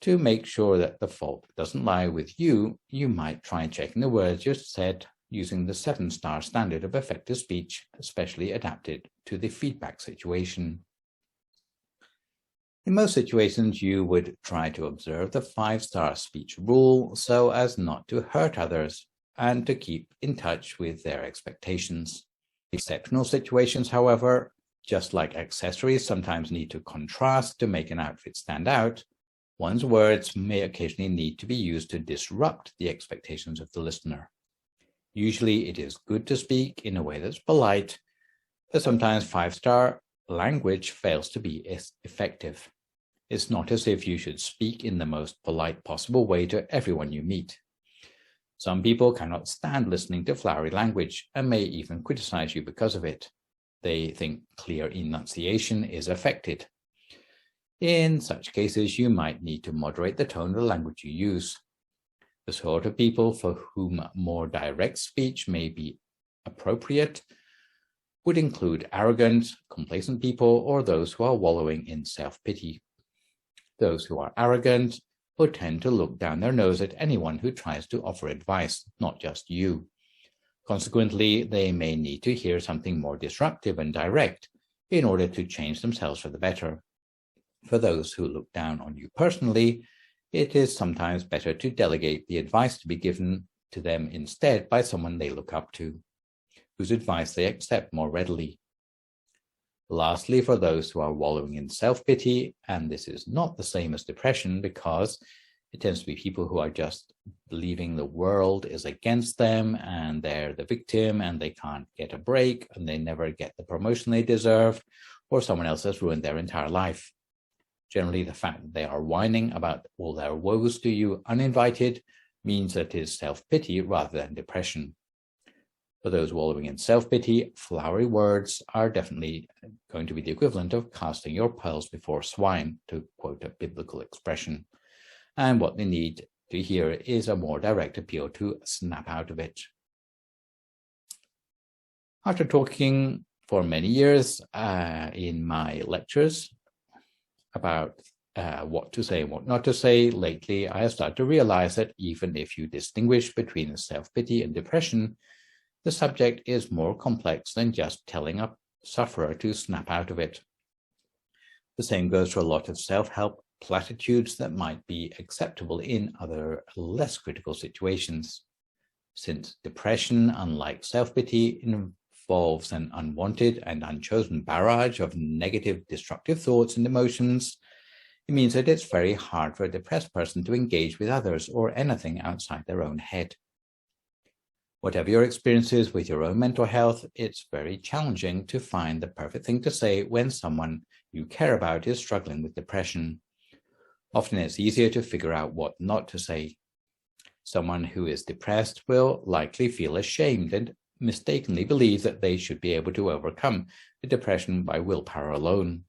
Speaker 2: to make sure that the fault doesn't lie with you, you might try checking the words you said using the 7-star standard of effective speech, especially adapted to the feedback situation. In most situations, you would try to observe the 5-star speech rule so as not to hurt others and to keep in touch with their expectations. Exceptional situations, however, just like accessories sometimes need to contrast to make an outfit stand out, one's words may occasionally need to be used to disrupt the expectations of the listener. Usually it is good to speak in a way that's polite, but sometimes 5-star language fails to be effective. It's not as if you should speak in the most polite possible way to everyone you meet. Some people cannot stand listening to flowery language and may even criticize you because of it. They think clear enunciation is affected. In such cases, you might need to moderate the tone of the language you use. The sort of people for whom more direct speech may be appropriate would include arrogant, complacent people, or those who are wallowing in self-pity. Those who are arrogant would tend to look down their nose at anyone who tries to offer advice, not just you. Consequently, they may need to hear something more disruptive and direct in order to change themselves for the better. For those who look down on you personally, it is sometimes better to delegate the advice to be given to them instead by someone they look up to, whose advice they accept more readily. Lastly, for those who are wallowing in self-pity, and this is not the same as depression because it tends to be people who are just believing the world is against them and they're the victim and they can't get a break and they never get the promotion they deserve, or someone else has ruined their entire life. Generally, the fact that they are whining about all their woes to you uninvited means that it is self-pity rather than depression. For those wallowing in self-pity, flowery words are definitely going to be the equivalent of casting your pearls before swine, to quote a biblical expression. And what they need to hear is a more direct appeal to snap out of it. After talking for many years in my lectures about what to say and what not to say, lately I have started to realize that even if you distinguish between self-pity and depression, the subject is more complex than just telling a sufferer to snap out of it. The same goes for a lot of self-help platitudes that might be acceptable in other less critical situations. Since depression, unlike self-pity, involves an unwanted and unchosen barrage of negative, destructive thoughts and emotions, it means that it's very hard for a depressed person to engage with others or anything outside their own head. Whatever your experience is with your own mental health, it's very challenging to find the perfect thing to say when someone you care about is struggling with depression. Often it's easier to figure out what not to say. Someone who is depressed will likely feel ashamed and mistakenly believe that they should be able to overcome the depression by willpower alone.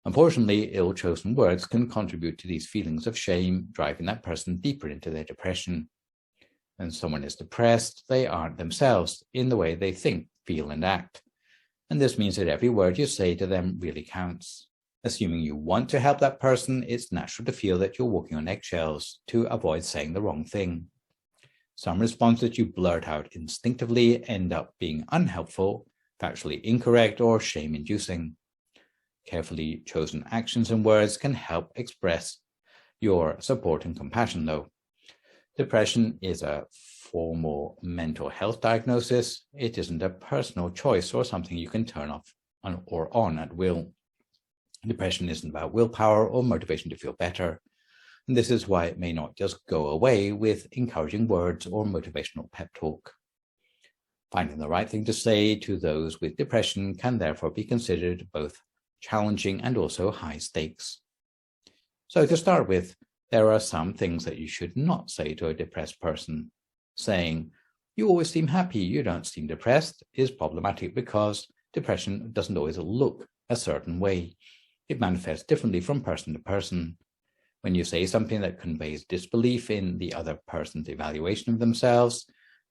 Speaker 2: Unfortunately, ill-chosen words can contribute to these feelings of shame, driving that person deeper into their depression. When someone is depressed, they aren't themselves in the way they think, feel, and act. And this means that every word you say to them really counts. Assuming you want to help that person, it's natural to feel that you're walking on eggshells to avoid saying the wrong thing. Some responses you blurt out instinctively end up being unhelpful, factually incorrect, or shame-inducing. Carefully chosen actions and words can help express your support and compassion, though. Depression is a formal mental health diagnosis. It isn't a personal choice or something you can turn off or on at will. Depression isn't about willpower or motivation to feel better. And this is why it may not just go away with encouraging words or motivational pep talk. Finding the right thing to say to those with depression can therefore be considered both challenging and also high stakes. So to start with, there are some things that you should not say to a depressed person. Saying, "You always seem happy, you don't seem depressed," is problematic because depression doesn't always look a certain way. It manifests differently from person to person. When you say something that conveys disbelief in the other person's evaluation of themselves,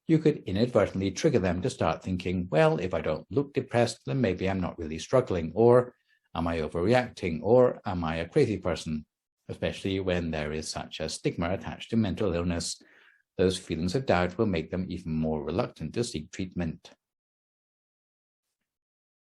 Speaker 2: you could inadvertently trigger them to start thinking, well, if I don't look depressed, then maybe I'm not really struggling, or am I overreacting, or am I a crazy person? Especially when there is such a stigma attached to mental illness, those feelings of doubt will make them even more reluctant to seek treatment.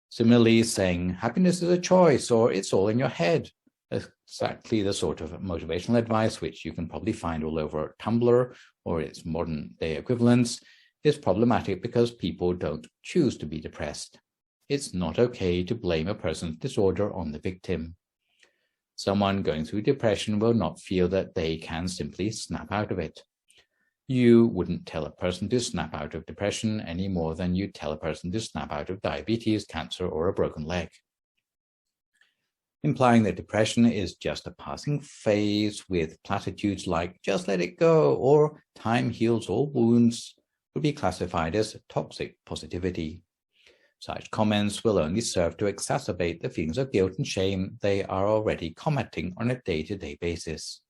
Speaker 2: Similarly, saying happiness is a choice or it's all in your head, exactly the sort of motivational advice which you can probably find all over Tumblr or its modern day equivalents, is problematic because people don't choose to be depressed. It's not okay to blame a person's disorder on the victim. Someone going through depression will not feel that they can simply snap out of it. You wouldn't tell a person to snap out of depression any more than you'd tell a person to snap out of diabetes, cancer, or a broken leg. Implying that depression is just a passing phase with platitudes like "just let it go" or "time heals all wounds" would be classified as toxic positivity. Such comments will only serve to exacerbate the feelings of guilt and shame they are already commenting on a day-to-day basis.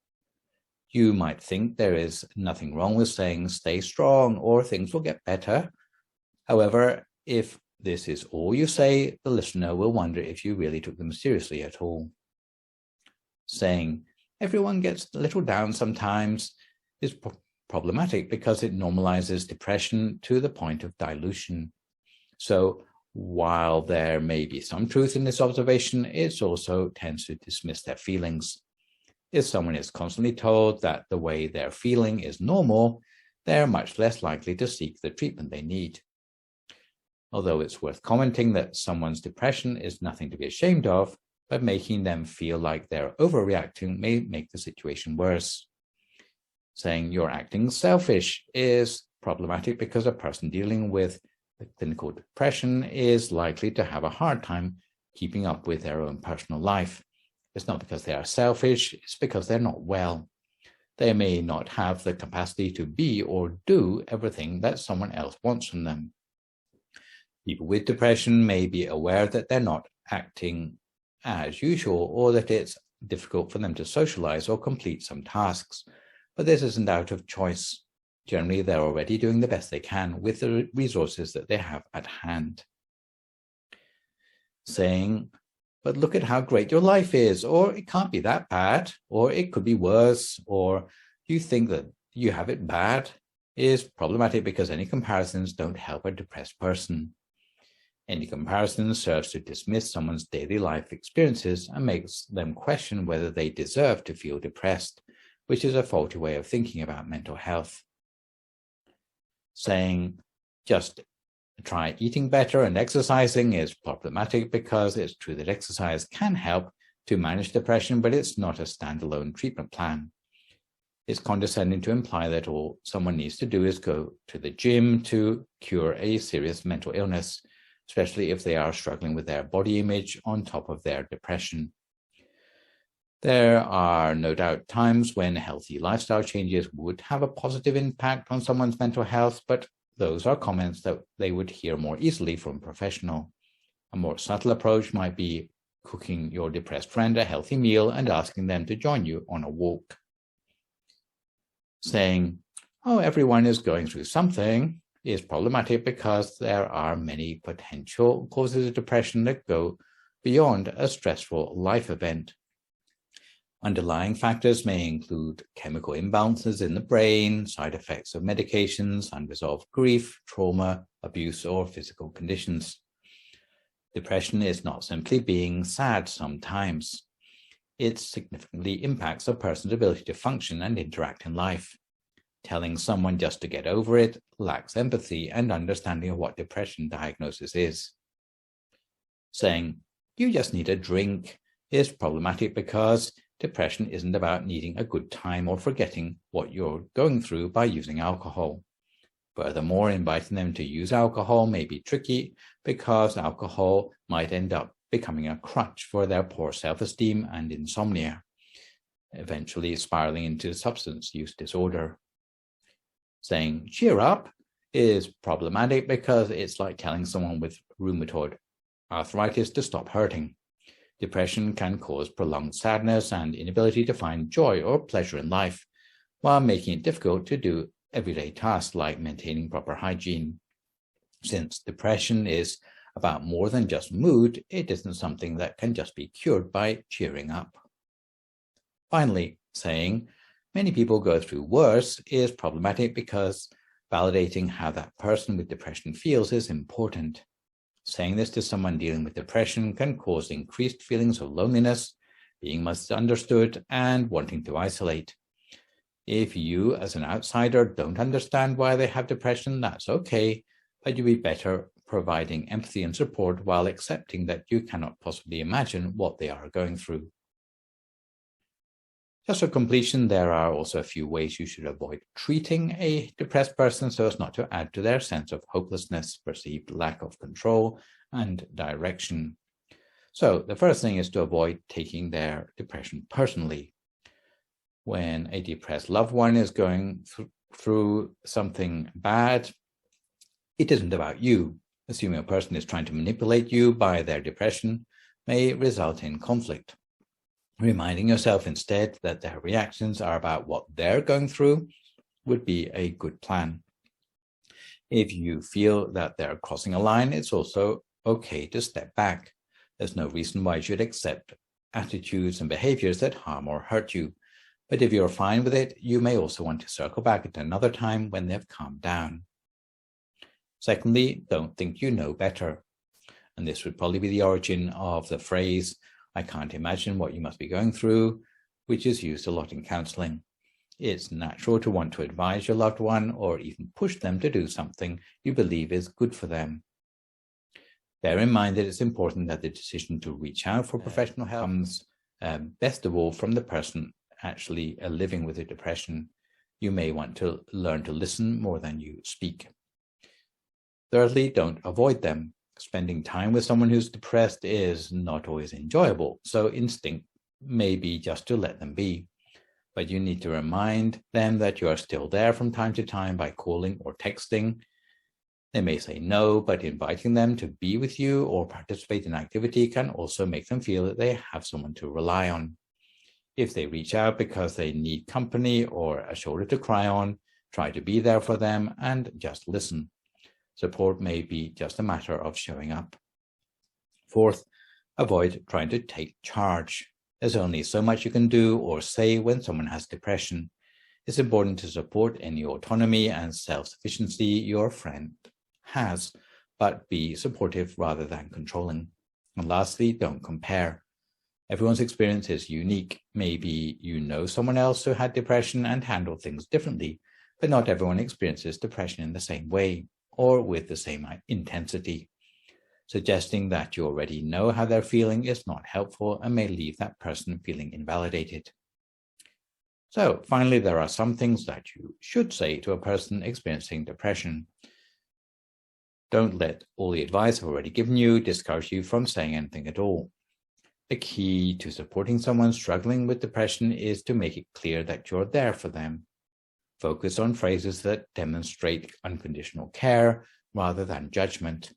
Speaker 2: You might think there is nothing wrong with saying "stay strong" or "things will get better." However, if this is all you say, the listener will wonder if you really took them seriously at all. Saying "everyone gets a little down sometimes" is problematic because it normalizes depression to the point of dilution. So while there may be some truth in this observation, it also tends to dismiss their feelings. If someone is constantly told that the way they're feeling is normal, they're much less likely to seek the treatment they need. Although it's worth commenting that someone's depression is nothing to be ashamed of, but making them feel like they're overreacting may make the situation worse. Saying "you're acting selfish" is problematic because a person dealing with clinical depression is likely to have a hard time keeping up with their own personal life. It's not because they are selfish, it's because they're not well. They may not have the capacity to be or do everything that someone else wants from them. People with depression may be aware that they're not acting as usual or that it's difficult for them to socialize or complete some tasks, but this isn't out of choice. Generally, they're already doing the best they can with the resources that they have at hand. Saying, "but look at how great your life is," or "it can't be that bad," or "it could be worse," or "you think that you have it bad," is problematic because any comparisons don't help a depressed person. Any comparison serves to dismiss someone's daily life experiences and makes them question whether they deserve to feel depressed, which is a faulty way of thinking about mental health. Saying "just try eating better and exercising" is problematic because it's true that exercise can help to manage depression, but it's not a standalone treatment plan. It's condescending to imply that all someone needs to do is go to the gym to cure a serious mental illness, especially if they are struggling with their body image on top of their depression. There are no doubt times when healthy lifestyle changes would have a positive impact on someone's mental health, but those are comments that they would hear more easily from a professional. A more subtle approach might be cooking your depressed friend a healthy meal and asking them to join you on a walk. Saying, "oh, everyone is going through something," is problematic because there are many potential causes of depression that go beyond a stressful life event. Underlying factors may include chemical imbalances in the brain, side effects of medications, unresolved grief, trauma, abuse, or physical conditions. Depression is not simply being sad sometimes. It significantly impacts a person's ability to function and interact in life. Telling someone just to get over it lacks empathy and understanding of what depression diagnosis is. Saying, "You just need a drink," is problematic because depression isn't about needing a good time or forgetting what you're going through by using alcohol. Furthermore, inviting them to use alcohol may be tricky because alcohol might end up becoming a crutch for their poor self-esteem and insomnia, eventually spiraling into substance use disorder. Saying, "Cheer up," is problematic because it's like telling someone with rheumatoid arthritis to stop hurting. Depression can cause prolonged sadness and inability to find joy or pleasure in life, while making it difficult to do everyday tasks like maintaining proper hygiene. Since depression is about more than just mood, it isn't something that can just be cured by cheering up. Finally, saying, "Many people go through worse," is problematic because validating how that person with depression feels is important. Saying this to someone dealing with depression can cause increased feelings of loneliness, being misunderstood, and wanting to isolate. If you, as an outsider, don't understand why they have depression, that's okay, but you'd be better providing empathy and support while accepting that you cannot possibly imagine what they are going through. Just for completion, there are also a few ways you should avoid treating a depressed person so as not to add to their sense of hopelessness, perceived lack of control, and direction. So the first thing is to avoid taking their depression personally. When a depressed loved one is going through something bad, it isn't about you. Assuming a person is trying to manipulate you by their depression may result in conflict. Reminding yourself instead that their reactions are about what they're going through would be a good plan. If you feel that they're crossing a line, it's also okay to step back. There's no reason why you should accept attitudes and behaviors that harm or hurt you. But if you're fine with it, you may also want to circle back at another time when they've calmed down. Secondly, don't think you know better. And this would probably be the origin of the phrase, "I can't imagine what you must be going through," which is used a lot in counseling. It's natural to want to advise your loved one or even push them to do something you believe is good for them. Bear in mind that it's important that the decision to reach out for professional help comes best of all from the person actually living with a depression. You may want to learn to listen more than you speak. Thirdly, don't avoid them. Spending time with someone who's depressed is not always enjoyable, so instinct may be just to let them be. But you need to remind them that you are still there from time to time by calling or texting. They may say no, but inviting them to be with you or participate in activity can also make them feel that they have someone to rely on. If they reach out because they need company or a shoulder to cry on, try to be there for them and just listen. Support may be just a matter of showing up. Fourth, avoid trying to take charge. There's only so much you can do or say when someone has depression. It's important to support any autonomy and self-sufficiency your friend has, but be supportive rather than controlling. And lastly, don't compare. Everyone's experience is unique. Maybe you know someone else who had depression and handled things differently, but not everyone experiences depression in the same way or with the same intensity. Suggesting that you already know how they're feeling is not helpful and may leave that person feeling invalidated. So finally, there are some things that you should say to a person experiencing depression. Don't let all the advice I've already given you discourage you from saying anything at all. The key to supporting someone struggling with depression is to make it clear that you're there for them. Focus on phrases that demonstrate unconditional care rather than judgment.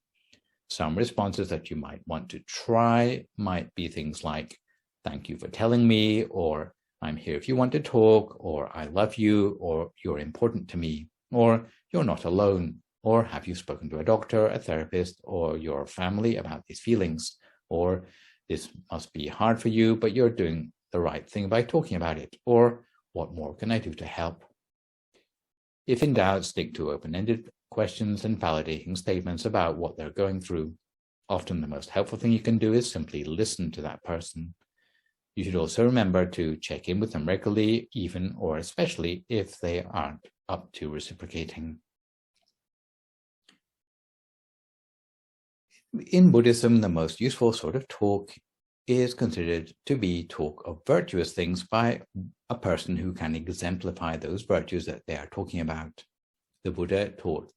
Speaker 2: Some responses that you might want to try might be things like, "Thank you for telling me," or "I'm here if you want to talk," or "I love you," or "You're important to me," or "You're not alone," or "Have you spoken to a doctor, a therapist, or your family about these feelings?" or "This must be hard for you, but you're doing the right thing by talking about it," or "What more can I do to help?" If in doubt, stick to open-ended questions and validating statements about what they're going through. Often the most helpful thing you can do is simply listen to that person. You should also remember to check in with them regularly, even or especially if they aren't up to reciprocating. In Buddhism, the most useful sort of talk is considered to be talk of virtuous things by a person who can exemplify those virtues that they are talking about. The Buddha taught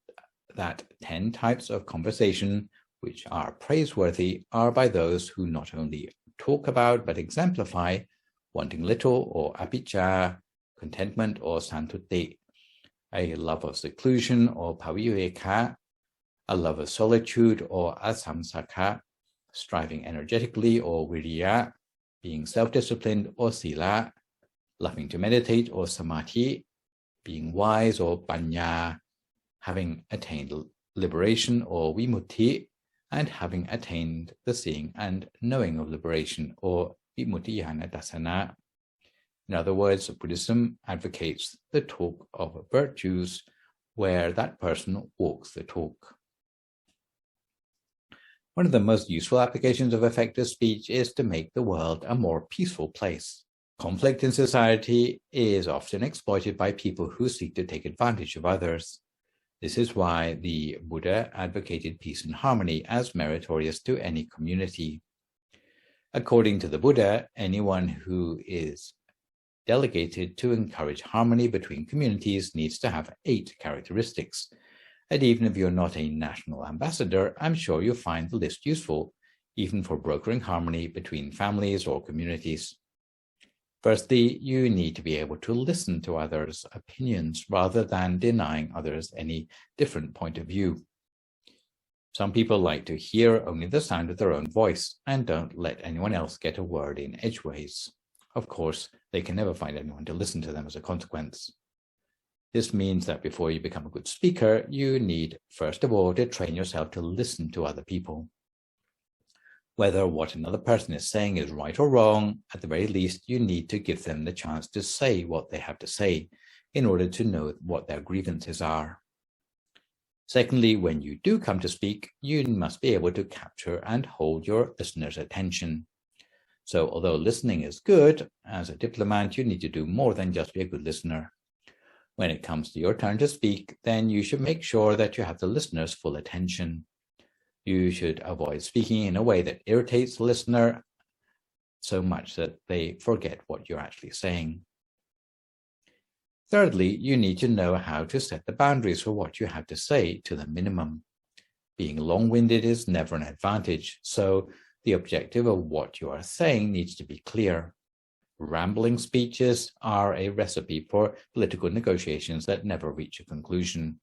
Speaker 2: that 10 types of conversation which are praiseworthy are by those who not only talk about but exemplify wanting little or apicca, contentment or santuti, a love of seclusion or paviveka, a love of solitude or asamsaka, striving energetically or viriya, being self-disciplined or sila, loving to meditate or samadhi, being wise or panya, having attained liberation or vimutti, and having attained the seeing and knowing of liberation or vimuttiyana dasana. In other words, Buddhism advocates the talk of virtues where that person walks the talk. One of the most useful applications of effective speech is to make the world a more peaceful place. Conflict in society is often exploited by people who seek to take advantage of others. This is why the Buddha advocated peace and harmony as meritorious to any community. According to the Buddha, anyone who is delegated to encourage harmony between communities needs to have 8 characteristics. And even if you're not a national ambassador, I'm sure you'll find the list useful, even for brokering harmony between families or communities. Firstly, you need to be able to listen to others' opinions rather than denying others any different point of view. Some people like to hear only the sound of their own voice and don't let anyone else get a word in edgeways. Of course, they can never find anyone to listen to them as a consequence. This means that before you become a good speaker, you need, first of all, to train yourself to listen to other people. Whether what another person is saying is right or wrong, at the very least, you need to give them the chance to say what they have to say in order to know what their grievances are. Secondly, when you do come to speak, you must be able to capture and hold your listener's attention. So although listening is good, as a diplomat, you need to do more than just be a good listener. When it comes to your turn to speak, then you should make sure that you have the listener's full attention. You should avoid speaking in a way that irritates the listener so much that they forget what you're actually saying. Thirdly, you need to know how to set the boundaries for what you have to say to the minimum. Being long-winded is never an advantage, so the objective of what you are saying needs to be clear. Rambling speeches are a recipe for political negotiations that never reach a conclusion.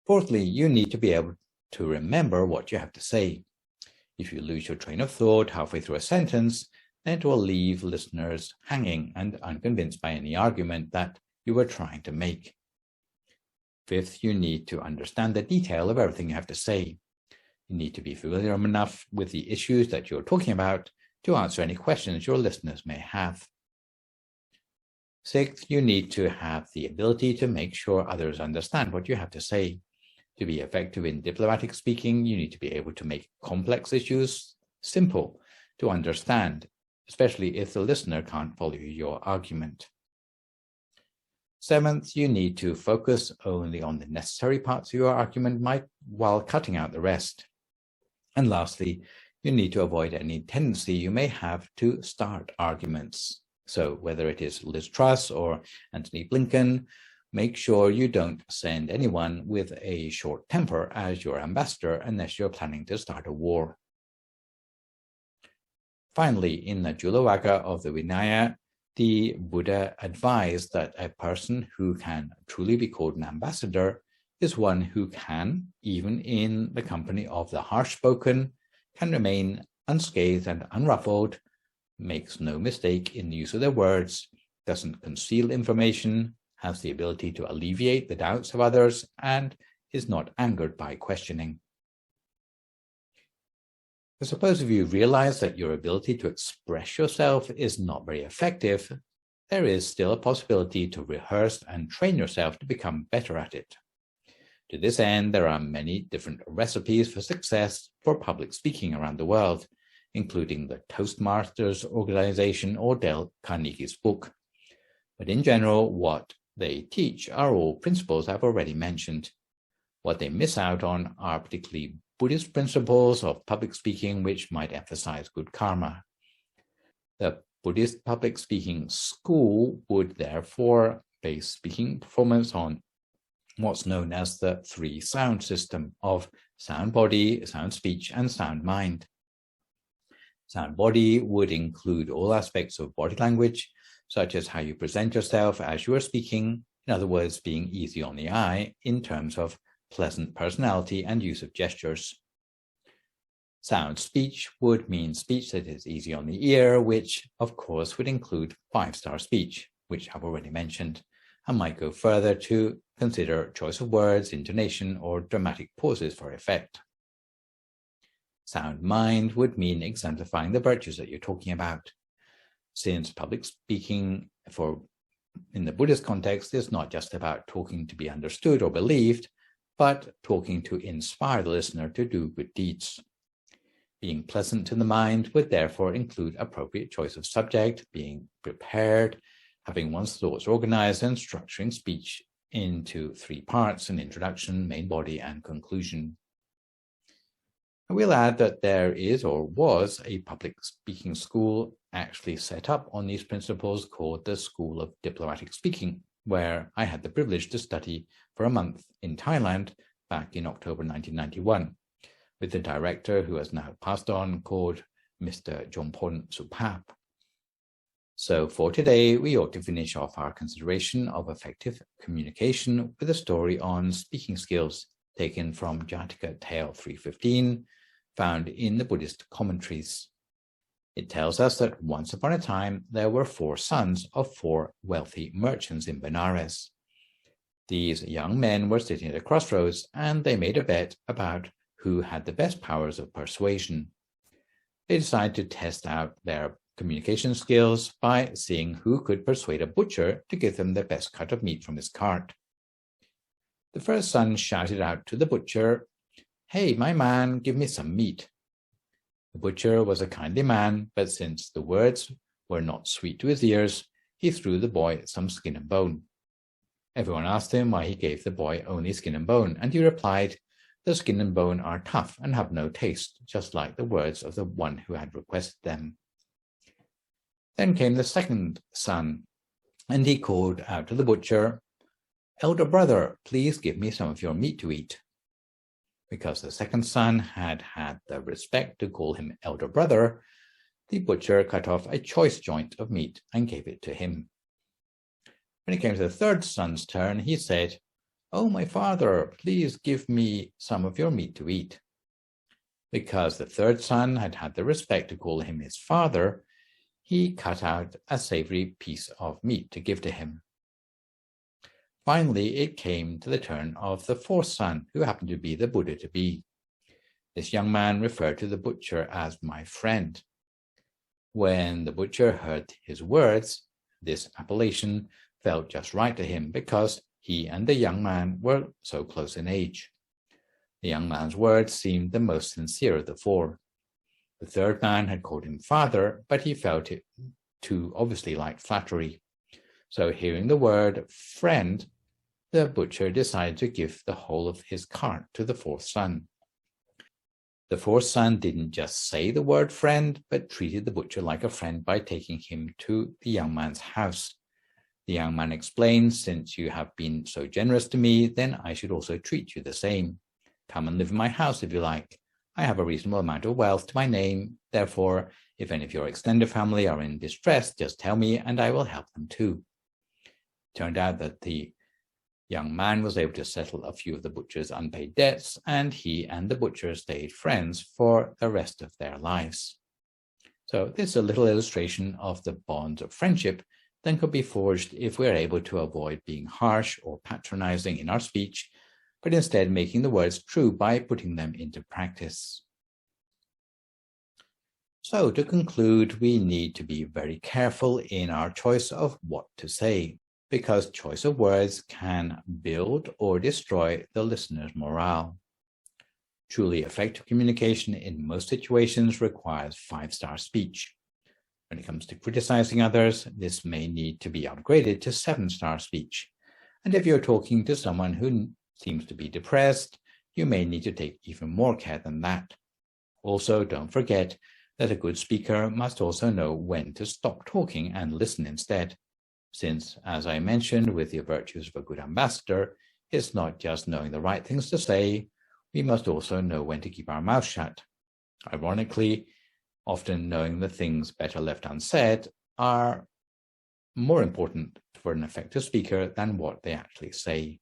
Speaker 2: Fourthly, you need to be able to remember what you have to say. If you lose your train of thought halfway through a sentence, then it will leave listeners hanging and unconvinced by any argument that you were trying to make. Fifth, you need to understand the detail of everything you have to say. You need to be familiar enough with the issues that you're talking about to answer any questions your listeners may have. Sixth, you need to have the ability to make sure others understand what you have to say. To be effective in diplomatic speaking, you need to be able to make complex issues simple to understand, especially if the listener can't follow your argument. Seventh, you need to focus only on the necessary parts of your argument while cutting out the rest. And lastly, you need to avoid any tendency you may have to start arguments. So whether it is Liz Truss or Antony Blinken, make sure you don't send anyone with a short temper as your ambassador unless you're planning to start a war. Finally, in the Julavagga of the Vinaya, the Buddha advised that a person who can truly be called an ambassador is one who can, even in the company of the harsh-spoken, can remain unscathed and unruffled, makes no mistake in the use of their words, doesn't conceal information, has the ability to alleviate the doubts of others, and is not angered by questioning. So suppose if you realize that your ability to express yourself is not very effective, there is still a possibility to rehearse and train yourself to become better at it. To this end, there are many different recipes for success for public speaking around the world, including the Toastmasters organization or Dale Carnegie's book. But in general, what they teach are all principles I've already mentioned. What they miss out on are particularly Buddhist principles of public speaking, which might emphasize good karma. The Buddhist public speaking school would therefore base speaking performance on what's known as the 3 sound system of sound body, sound speech, and sound mind. Sound body would include all aspects of body language, such as how you present yourself as you are speaking, in other words, being easy on the eye in terms of pleasant personality and use of gestures. Sound speech would mean speech that is easy on the ear, which of course would include 5-star speech, which I've already mentioned, and might go further to consider choice of words, intonation, or dramatic pauses for effect. Sound mind would mean exemplifying the virtues that you're talking about. Since public speaking in the Buddhist context is not just about talking to be understood or believed, but talking to inspire the listener to do good deeds. Being pleasant to the mind would therefore include appropriate choice of subject, being prepared, having one's thoughts organized, and structuring speech into 3 parts: an introduction, main body, and conclusion. I will add that there is or was a public speaking school actually set up on these principles called the School of Diplomatic Speaking, where I had the privilege to study for a month in Thailand back in October 1991, with the director, who has now passed on, called Mr. Jompon Supap. So for today, we ought to finish off our consideration of effective communication with a story on speaking skills taken from Jataka Tale 315, found in the Buddhist commentaries. It tells us that once upon a time, there were 4 sons of 4 wealthy merchants in Benares. These young men were sitting at a crossroads, and they made a bet about who had the best powers of persuasion. They decided to test out their communication skills by seeing who could persuade a butcher to give them the best cut of meat from his cart. The first son shouted out to the butcher, "Hey, my man, give me some meat." The butcher was a kindly man, but since the words were not sweet to his ears, he threw the boy some skin and bone. Everyone asked him why he gave the boy only skin and bone, and he replied, "The skin and bone are tough and have no taste, just like the words of the one who had requested them." Then came the second son, and he called out to the butcher, "Elder brother, please give me some of your meat to eat." Because the second son had had the respect to call him elder brother, the butcher cut off a choice joint of meat and gave it to him. When it came to the third son's turn, he said, "Oh, my father, please give me some of your meat to eat." Because the third son had had the respect to call him his father, he cut out a savory piece of meat to give to him. Finally, it came to the turn of the fourth son, who happened to be the Buddha-to-be. This young man referred to the butcher as "my friend." When the butcher heard his words, this appellation felt just right to him because he and the young man were so close in age. The young man's words seemed the most sincere of the 4. The third man had called him father, but he felt it too obviously like flattery. So hearing the word friend, the butcher decided to give the whole of his cart to the fourth son. The fourth son didn't just say the word friend, but treated the butcher like a friend by taking him to the young man's house. The young man explained, "Since you have been so generous to me, then I should also treat you the same. Come and live in my house if you like. I have a reasonable amount of wealth to my name. Therefore, if any of your extended family are in distress, just tell me and I will help them too." It turned out that the young man was able to settle a few of the butcher's unpaid debts, and he and the butcher stayed friends for the rest of their lives. So this is a little illustration of the bonds of friendship that could be forged if we are able to avoid being harsh or patronizing in our speech, but instead making the words true by putting them into practice. So to conclude, we need to be very careful in our choice of what to say. because choice of words can build or destroy the listener's morale. Truly effective communication in most situations requires 5-star speech. When it comes to criticizing others, this may need to be upgraded to 7-star speech. And if you're talking to someone who seems to be depressed, you may need to take even more care than that. Also, don't forget that a good speaker must also know when to stop talking and listen instead, since, as I mentioned with the virtues of a good ambassador, it's not just knowing the right things to say, we must also know when to keep our mouth shut. Ironically, often knowing the things better left unsaid are more important for an effective speaker than what they actually say.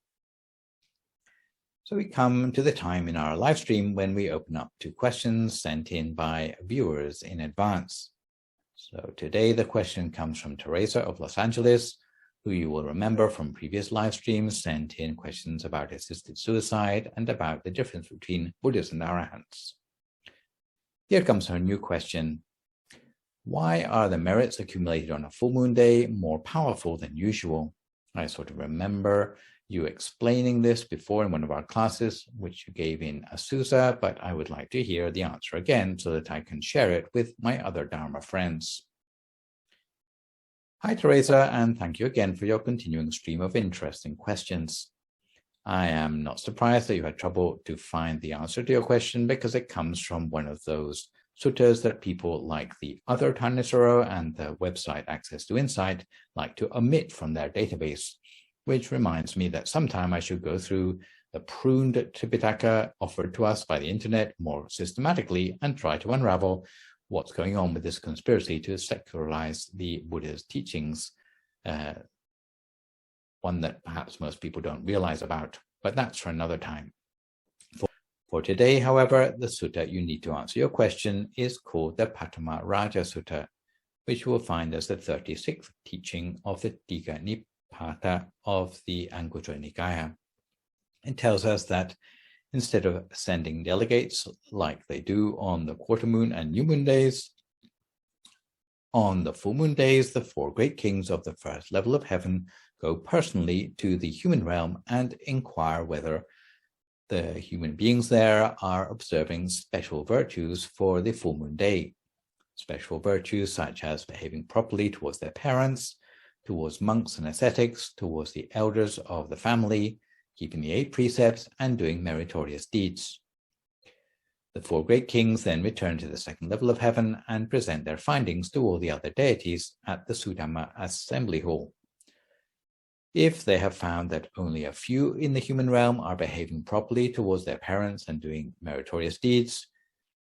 Speaker 2: So we come to the time in our live stream when we open up to questions sent in by viewers in advance. So today the question comes from Teresa of Los Angeles, who you will remember from previous live streams sent in questions about assisted suicide and about the difference between Buddhists and Arahants. Here comes her new question. Why are the merits accumulated on a full moon day more powerful than usual? I sort of remember you explaining this before in one of our classes, which you gave in Azusa, but I would like to hear the answer again so that I can share it with my other Dharma friends. Hi, Teresa, and thank you again for your continuing stream of interesting questions. I am not surprised that you had trouble to find the answer to your question because it comes from one of those suttas that people like the other Thanissaro and the website Access to Insight like to omit from their database, which reminds me that sometime I should go through the pruned Tipitaka offered to us by the internet more systematically and try to unravel what's going on with this conspiracy to secularize the Buddha's teachings, one that perhaps most people don't realize about, but that's for another time. For today, however, the sutta you need to answer your question is called the Patama Raja Sutta, which you will find as the 36th teaching of the Digha Nipata of the Anguttara Nikaya. It tells us that instead of sending delegates like they do on the quarter moon and new moon days, on the full moon days, the 4 great kings of the first level of heaven go personally to the human realm and inquire whether the human beings there are observing special virtues for the full moon day. Special virtues such as behaving properly towards their parents, towards monks and ascetics, towards the elders of the family, keeping the 8 precepts, and doing meritorious deeds. The 4 great kings then return to the 2nd level of heaven and present their findings to all the other deities at the Sudhamma Assembly Hall. If they have found that only a few in the human realm are behaving properly towards their parents and doing meritorious deeds,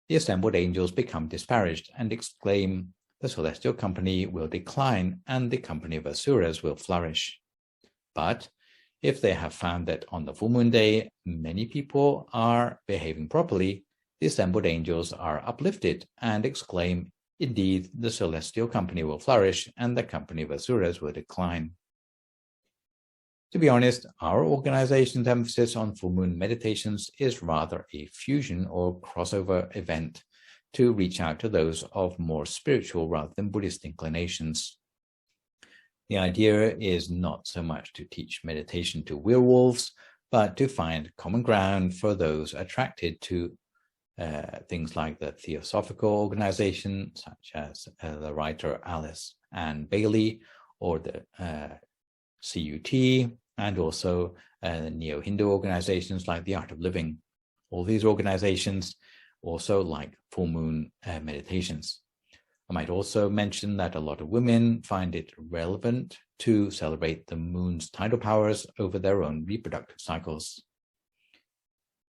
Speaker 2: the assembled angels become disparaged and exclaim, the celestial company will decline and the company of asuras will flourish. But if they have found that on the full moon day, many people are behaving properly, the assembled angels are uplifted and exclaim, indeed, the celestial company will flourish and the company of asuras will decline. To be honest, our organization's emphasis on full moon meditations is rather a fusion or crossover event to reach out to those of more spiritual rather than Buddhist inclinations. The idea is not so much to teach meditation to werewolves, but to find common ground for those attracted to things like the Theosophical organization, such as the writer Alice Ann Bailey, or the CUT, and also neo-Hindu organizations like the Art of Living. All these organizations also like full moon meditations. I might also mention that a lot of women find it relevant to celebrate the moon's tidal powers over their own reproductive cycles.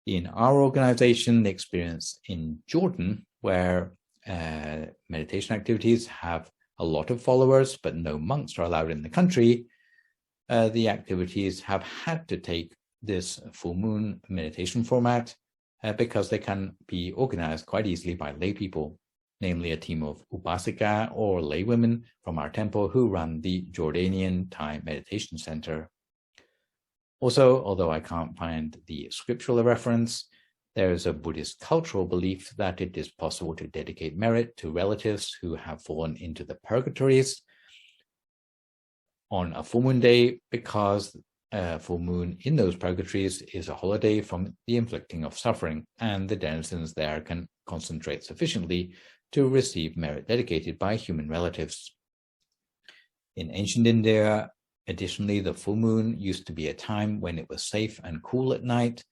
Speaker 2: In our organization, the experience in Jordan, where meditation activities have a lot of followers, but no monks are allowed in the country, the activities have had to take this full moon meditation format because they can be organized quite easily by lay people, namely a team of upasika or laywomen from our temple who run the Jordanian Thai Meditation Center. Also, although I can't find the scriptural reference, there is a Buddhist cultural belief that it is possible to dedicate merit to relatives who have fallen into the purgatories. on a full moon day because full moon in those purgatories is a holiday from the inflicting of suffering, and the denizens there can concentrate sufficiently to receive merit dedicated by human relatives. In ancient India, additionally, the full moon used to be a time when it was safe and cool at night,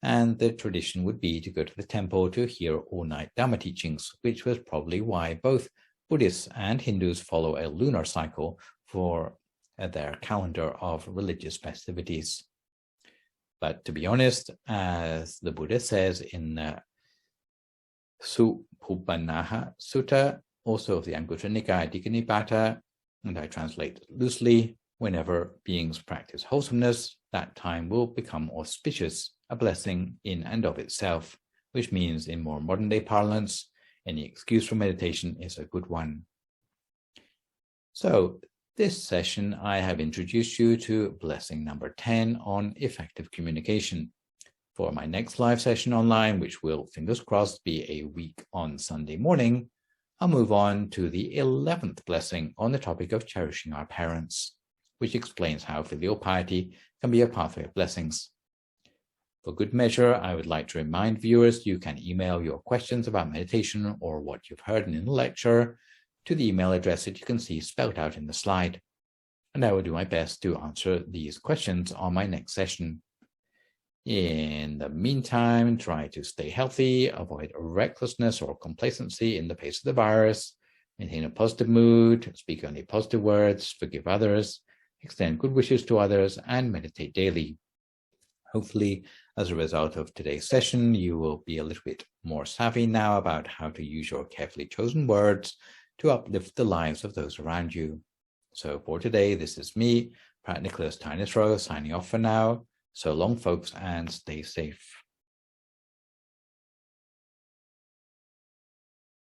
Speaker 2: and the tradition would be to go to the temple to hear all-night Dhamma teachings, which was probably why both Buddhists and Hindus follow a lunar cycle for their calendar of religious festivities. But to be honest, as the Buddha says in Supupanaha Sutta, also of the Anguttara Nikaya Digha Nipata, and I translate loosely, whenever beings practice wholesomeness, that time will become auspicious, a blessing in and of itself, which means in more modern day parlance, any excuse for meditation is a good one. So this session, I have introduced you to blessing number 10 on effective communication. For my next live session online, which will, fingers crossed, be a week on Sunday morning, I'll move on to the 11th blessing on the topic of cherishing our parents, which explains how filial piety can be a pathway of blessings. For good measure, I would like to remind viewers you can email your questions about meditation or what you've heard in the lecture to the email address that you can see spelled out in the slide. And I will do my best to answer these questions on my next session. In the meantime, try to stay healthy, avoid recklessness or complacency in the face of the virus, maintain a positive mood, speak only positive words, forgive others, extend good wishes to others, and meditate daily. Hopefully, as a result of today's session, you will be a little bit more savvy now about how to use your carefully chosen words to uplift the lives of those around you. So for today, this is me, Phra Nicholas Thanissaro, signing off for now. So long, folks, and stay safe.